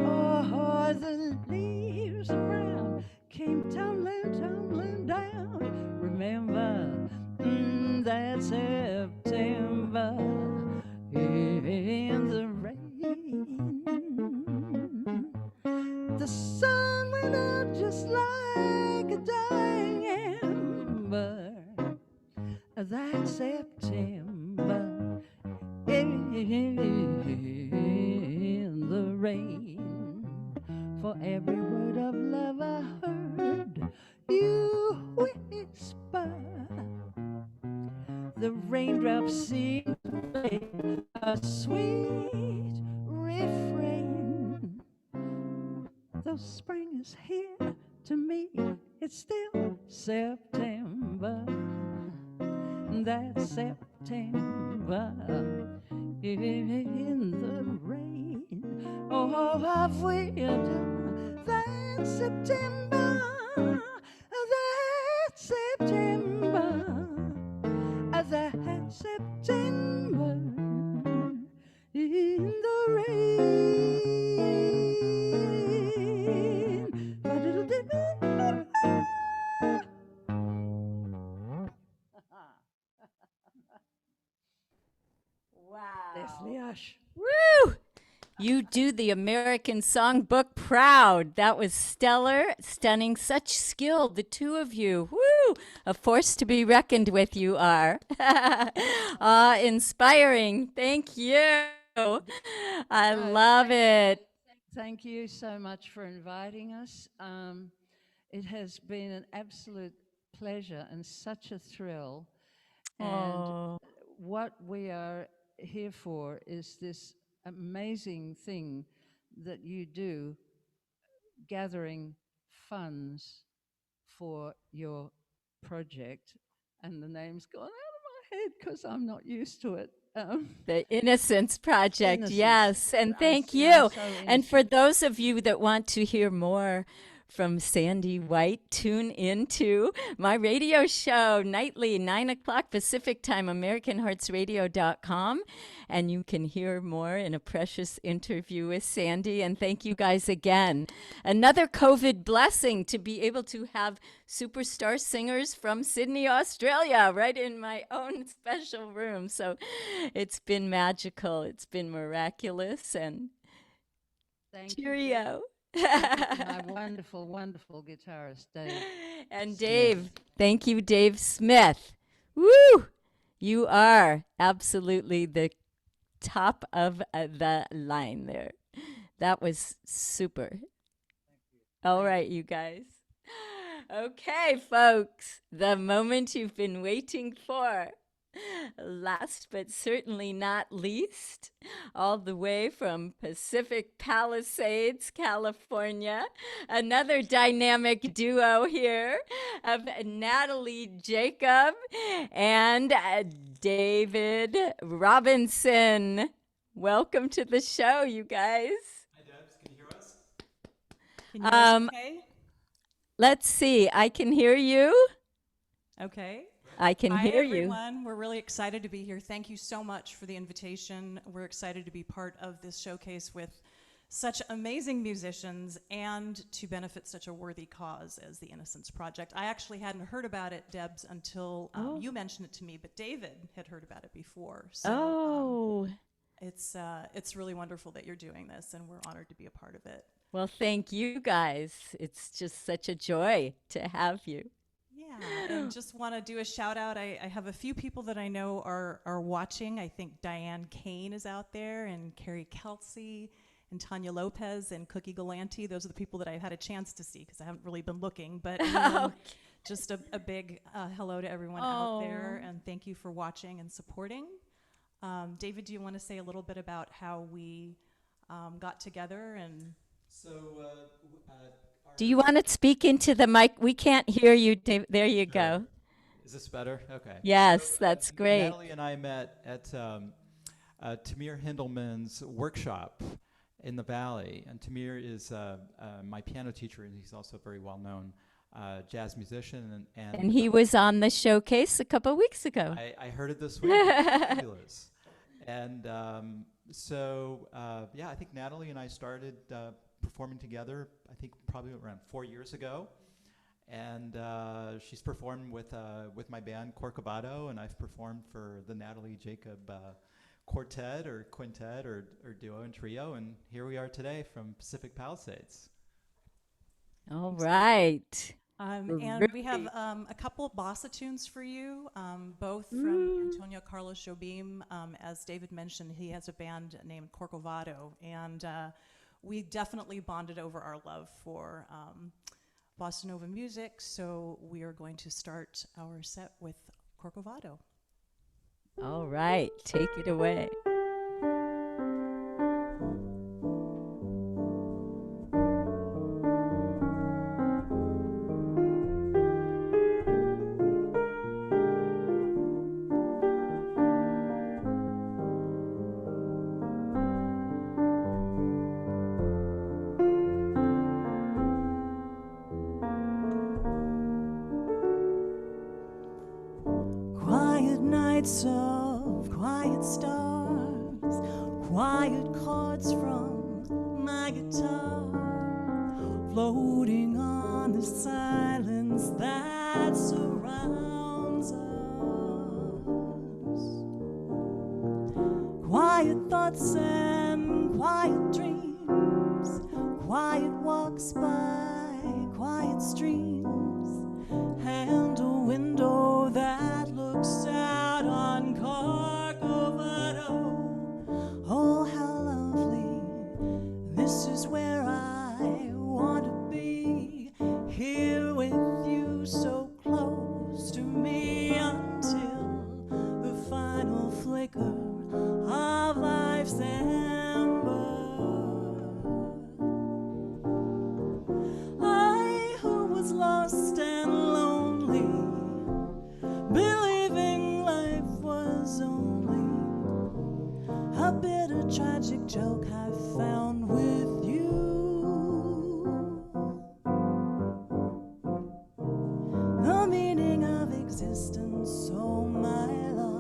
Oh, the leaves around came tumbling down. Remember that September in the rain. The sun went out just like a dying ember. That September in the rain. For every word of love I heard you whisper, the raindrops seem to play a sweet refrain. Though spring is here, to me it's still September. That September in the rain. Oh, I've waited that September, that September, that September in the rain. Wow. Leslie Ush. Woo! You do the American Songbook proud. That was stellar, stunning, such skill, the two of you. Woo! A force to be reckoned with you are. Inspiring. Thank you. I love it. Thank you so much for inviting us. It has been an absolute pleasure and such a thrill. And what we are here for is this amazing thing that you do, gathering funds for your project. And the name's gone out of my head because I'm not used to it. The Innocence Project, Innocence. yes. And thank I'm you. so And for innocent. those of you that want to hear more from Sandie White, tune into my radio show nightly, 9 o'clock Pacific time, AmericanHeartsRadio.com. And you can hear more in a precious interview with Sandie. And thank you guys again. Another COVID blessing to be able to have superstar singers from Sydney, Australia, right in my own special room. So it's been magical. It's been miraculous. And Thank you. cheerio. My wonderful, wonderful guitarist, Dave. And Smith. Dave, thank you, Dave Smith. Woo! You are absolutely the top of the line there. That was super. All right, you guys. Okay, folks, the moment you've been waiting for. Last but certainly not least, all the way from Pacific Palisades, California, another dynamic duo here of Natalie Jacob and David Robinson. Welcome to the show, you guys. Hi, Debs. Can you hear us? Can you hear us okay? Let's see. I can hear you. Okay. I can hear you. Hi, everyone. We're really excited to be here. Thank you so much for the invitation. We're excited to be part of this showcase with such amazing musicians and to benefit such a worthy cause as the Innocence Project. I actually hadn't heard about it, Debs, until you mentioned it to me, but David had heard about it before. So it's really wonderful that you're doing this, and we're honored to be a part of it. Well, thank you guys. It's just such a joy to have you. Yeah, and just want to do a shout out. I have a few people that I know are watching. I think Diane Kane is out there, and Carrie Kelsey, and Tanya Lopez, and Cookie Galanti. Those are the people that I've had a chance to see because I haven't really been looking. But just a big hello to everyone out there, and thank you for watching and supporting. David, do you want to say a little bit about how we got together? And so, do you want to speak into the mic? We can't hear you, David. There you go. Is this better? Okay. Yes, So, that's great. Natalie and I met at Tamir Hindelman's workshop in the Valley. And Tamir is my piano teacher, and he's also a very well-known jazz musician. And he was on the showcase a couple of weeks ago. I heard it this week. It's fabulous. And yeah, I think Natalie and I started performing together, I think probably around 4 years ago. And she's performed with my band Corcovado, and I've performed for the Natalie Jacob quartet or quintet or duo and trio. And here we are today from Pacific Palisades. All right. And we have a couple of bossa tunes for you, both from Antonio Carlos Jobim. As David mentioned, he has a band named Corcovado, and we definitely bonded over our love for bossa nova music, so we are going to start our set with Corcovado. All right, take it away. Quiet nights of quiet stars, quiet chords from my guitar, floating on the silence that surrounds us. Quiet thoughts and quiet dreams, quiet walks by quiet streams, and a window that looks out on Corcovado. Oh, how lovely, this is where I want to be, here with you so close to me until the final flicker of life's ember. I who was lost and lonely, believing life was only a bitter tragic joke I found with you. The meaning of existence, oh my love.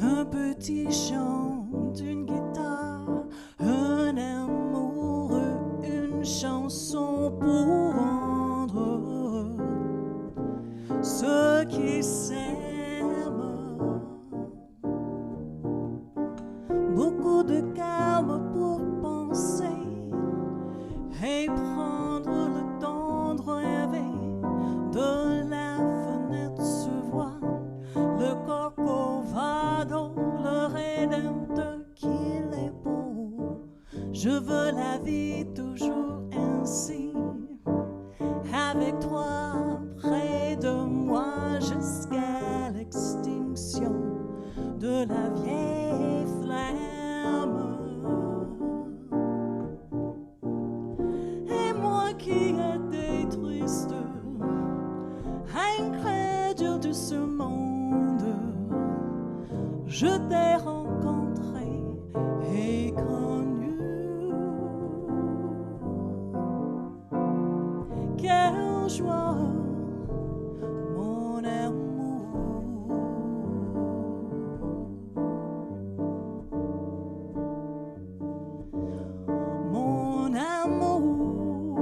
Un petit chant d'une guitare, un amoureux, une chanson pour rendre heureux ceux qui s'aiment. Beaucoup de calme pour penser et prendre le temps de rêver de la aussi. Avec toi près de moi jusqu'à l'extinction de la vieille flamme. Et moi qui étais triste, incrédule de ce monde, je t'ai rencontré et connu. Quelle joie, mon amour. Mon amour.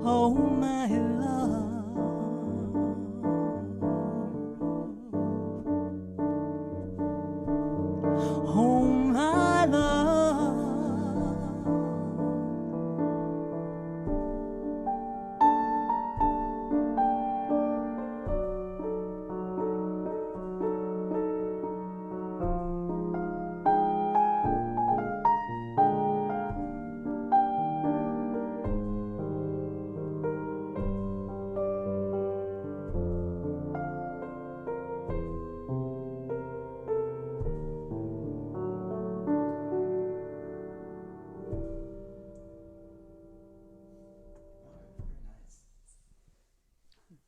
Oh, my love. Oh, my love.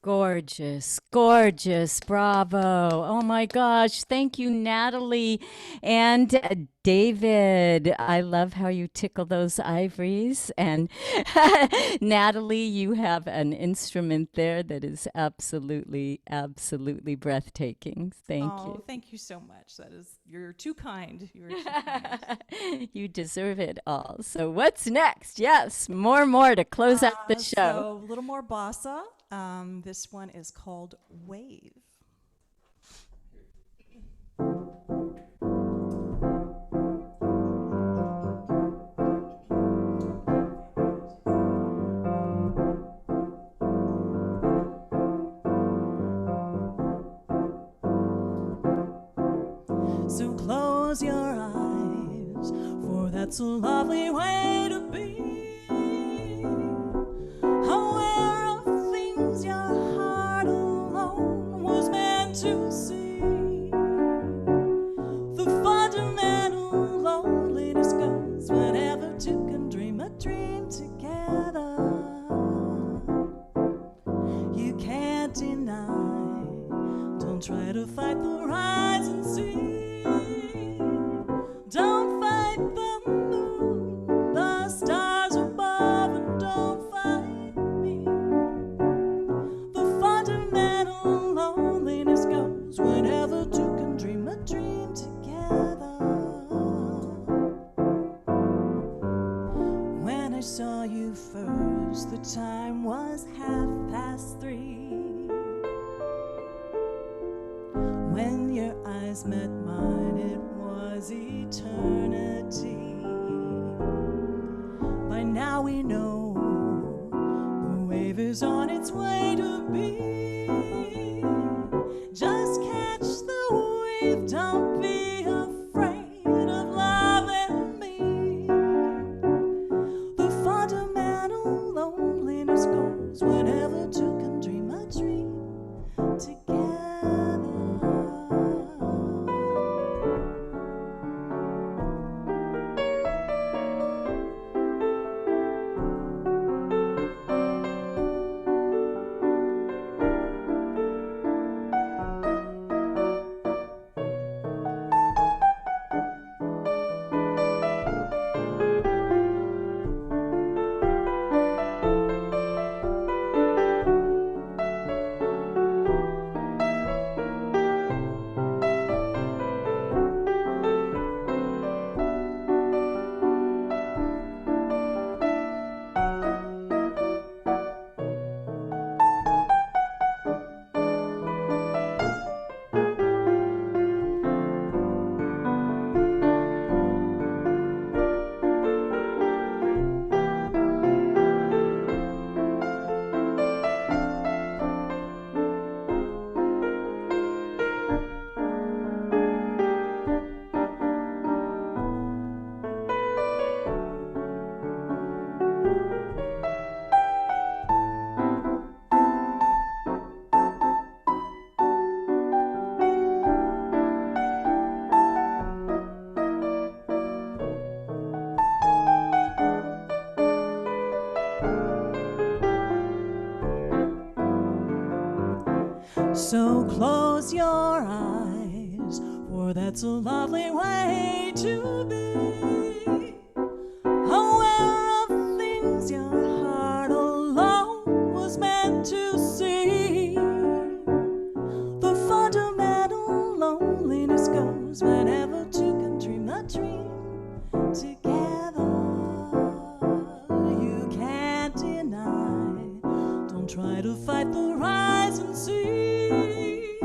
Gorgeous, gorgeous. Bravo. Oh my gosh. Thank you, Natalie and David. I love how you tickle those ivories. And Natalie, you have an instrument there that is absolutely, absolutely breathtaking. Thank you. Thank you so much. You're too kind. You're too kind. You deserve it all. So what's next? Yes, more to close out the show. So a little more bossa. This one is called Wave. So close your eyes, for that's a lovely way to be. Aware of things your heart alone was meant to see. The fundamental loneliness goes whenever two can dream a dream together. You can't deny, don't try to fight the rise and see. Don't fight the moon, the stars above, and don't fight me. The fundamental loneliness goes whenever two can dream a dream together. When I saw you first, the time was 3:30. When your eyes met mine, it was eternity. By now we know the wave is on its way to be. Just catch the wave, don't be afraid of love and me. The fundamental loneliness goes whenever two can dream a dream together. close your eyes, for that's a lovely way to be. Aware of things your heart alone was meant to see. The fundamental loneliness goes whenever two can dream a dream together. You can't deny. Don't try to fight the rising sea.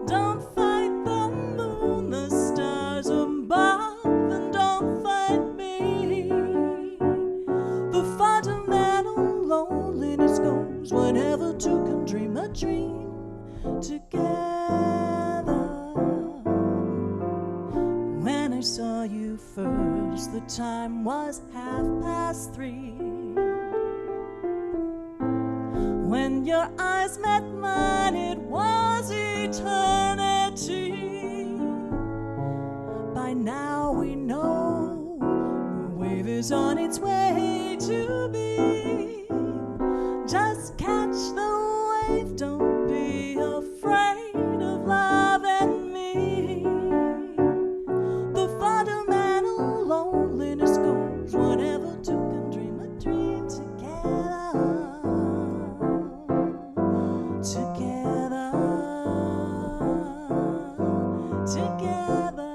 Don't fight the moon, the stars above, and don't fight me. The fundamental loneliness goes whenever two can dream a dream together. When I saw you first, the time was 3:30. When your eyes met mine, it was eternity. By now we know the wave is on its way to be. Just catch the wave, don't be afraid of love and me. The fundamental loneliness goes whenever two can dream a dream together. Together, together.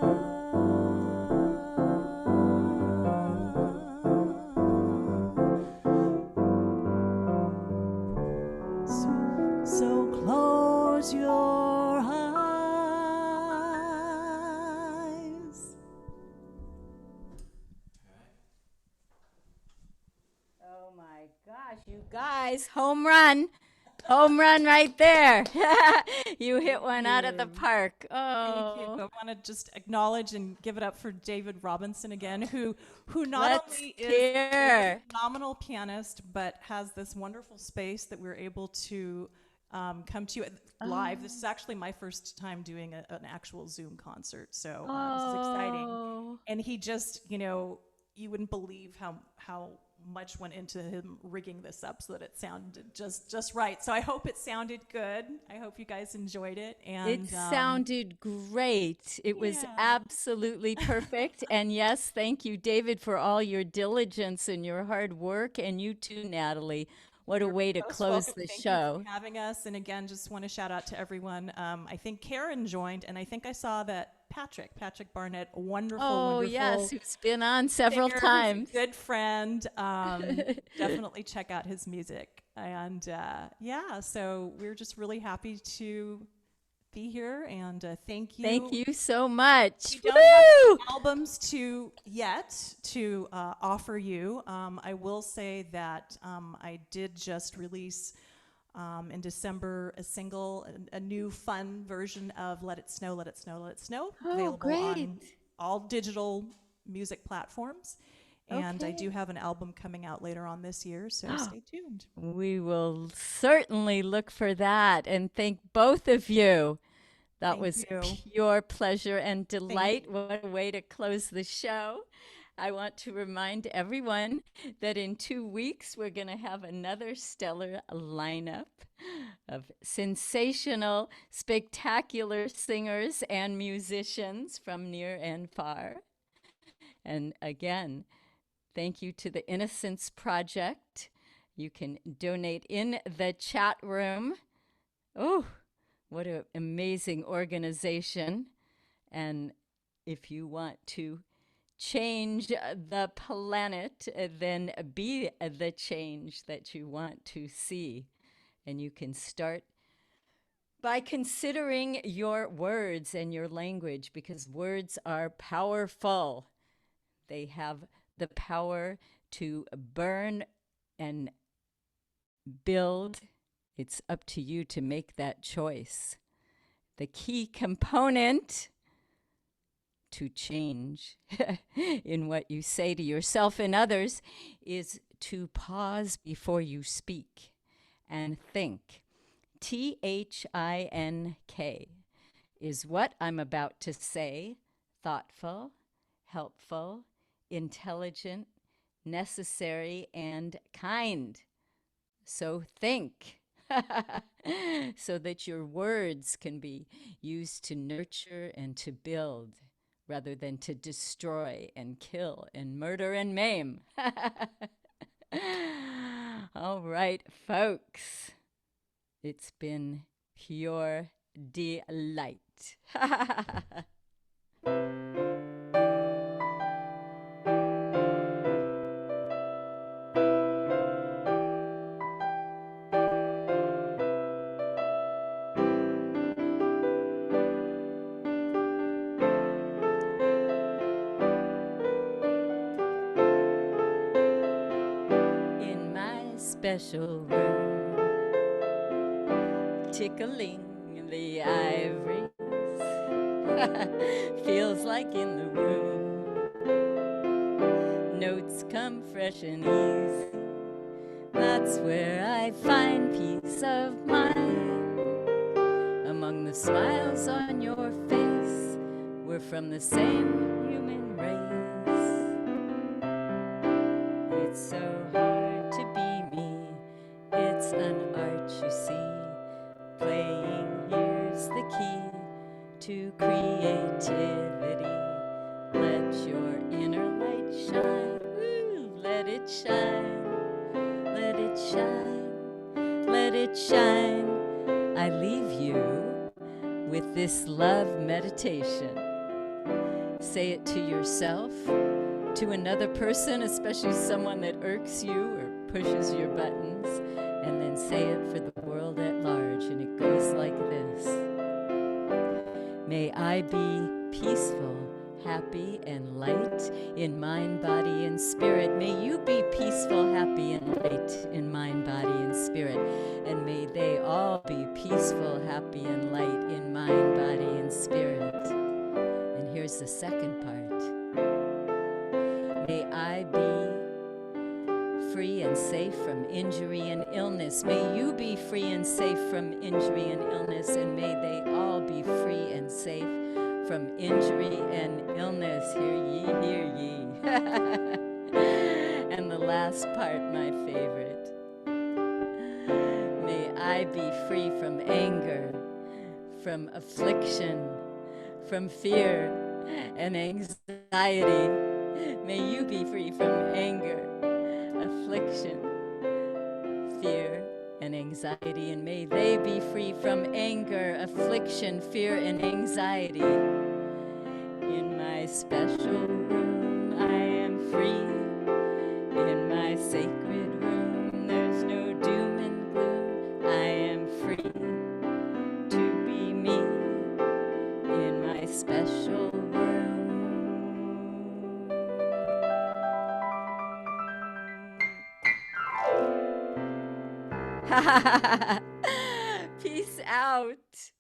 So close your eyes. Oh my gosh, you guys, home run. Home run right there. You hit one out of the park. Thank you. Oh. I want to just acknowledge and give it up for David Robinson again, who not Let's only is hear. a phenomenal pianist, but has this wonderful space that we're able to come to you live. This is actually my first time doing an actual Zoom concert, so this is exciting. And he just, you wouldn't believe how much went into him rigging this up so that it sounded just right. So I hope it sounded good. I hope you guys enjoyed it. And It sounded great. It was absolutely perfect. And yes, thank you, David, for all your diligence and your hard work. And you too, Natalie. What a way to most close welcome. the Thank show. you for having us. And again, just want to shout out to everyone. I think Karen joined, and I think I saw that Patrick Barnett, wonderful, wonderful. Yes, who's been on several singer, times. who's a good friend. Definitely check out his music. And so we're just really happy to be here, and thank you. Thank you so much. We don't have albums to offer you. I will say that I did just release in December a single, a new fun version of Let It Snow, Let It Snow, Let It Snow, available on all digital music platforms. And I do have an album coming out later on this year, so stay tuned. We will certainly look for that, and thank both of you. That was pure pleasure and delight. What a way to close the show. I want to remind everyone that in 2 weeks, we're going to have another stellar lineup of sensational, spectacular singers and musicians from near and far. And again, thank you to the Innocence Project. You can donate in the chat room. Oh, what an amazing organization. And if you want to change the planet, then be the change that you want to see. And you can start by considering your words and your language, because words are powerful. They have the power to burn and build. It's up to you to make that choice. The key component to change in what you say to yourself and others is to pause before you speak and think. THINK. Is what I'm about to say thoughtful, helpful, intelligent, necessary, and kind? So think. so that your words can be used to nurture and to build rather than to destroy and kill and murder and maim. All right, folks. It's been pure delight. In my special room, tickling the ivories, feels like in the room. Notes come fresh and easy. That's where I find peace of mind. Among the smiles on your face, we're from the same human race. It's so hard to be me. It's an art, you see. Playing here's the key to creativity. Let your inner light shine. Woo, let it shine. Let it shine. Let it shine. I leave you with this love meditation. Say it to yourself, to another person, especially someone that irks you or pushes your buttons, and then say it for the world at large. And it goes like this. May I be peaceful, happy, and light in mind, body, and spirit. May you be peaceful, happy, and light in mind, body, and spirit. And may they all be peaceful, happy, and light in mind, body, and spirit. And here's the second part. May I be free and safe from injury and illness. May you be free and safe from injury and illness, and may they all be free and safe from injury and illness. Hear ye, hear ye. And the last part, my favorite. May I be free from anger, from affliction, from fear and anxiety. May you be free from anger, affliction, fear, and anxiety, and may they be free from anger, affliction, fear, and anxiety. In my special room, I am free. In my sacred room, there's no doom and gloom. I am free to be me in my special room. Peace out.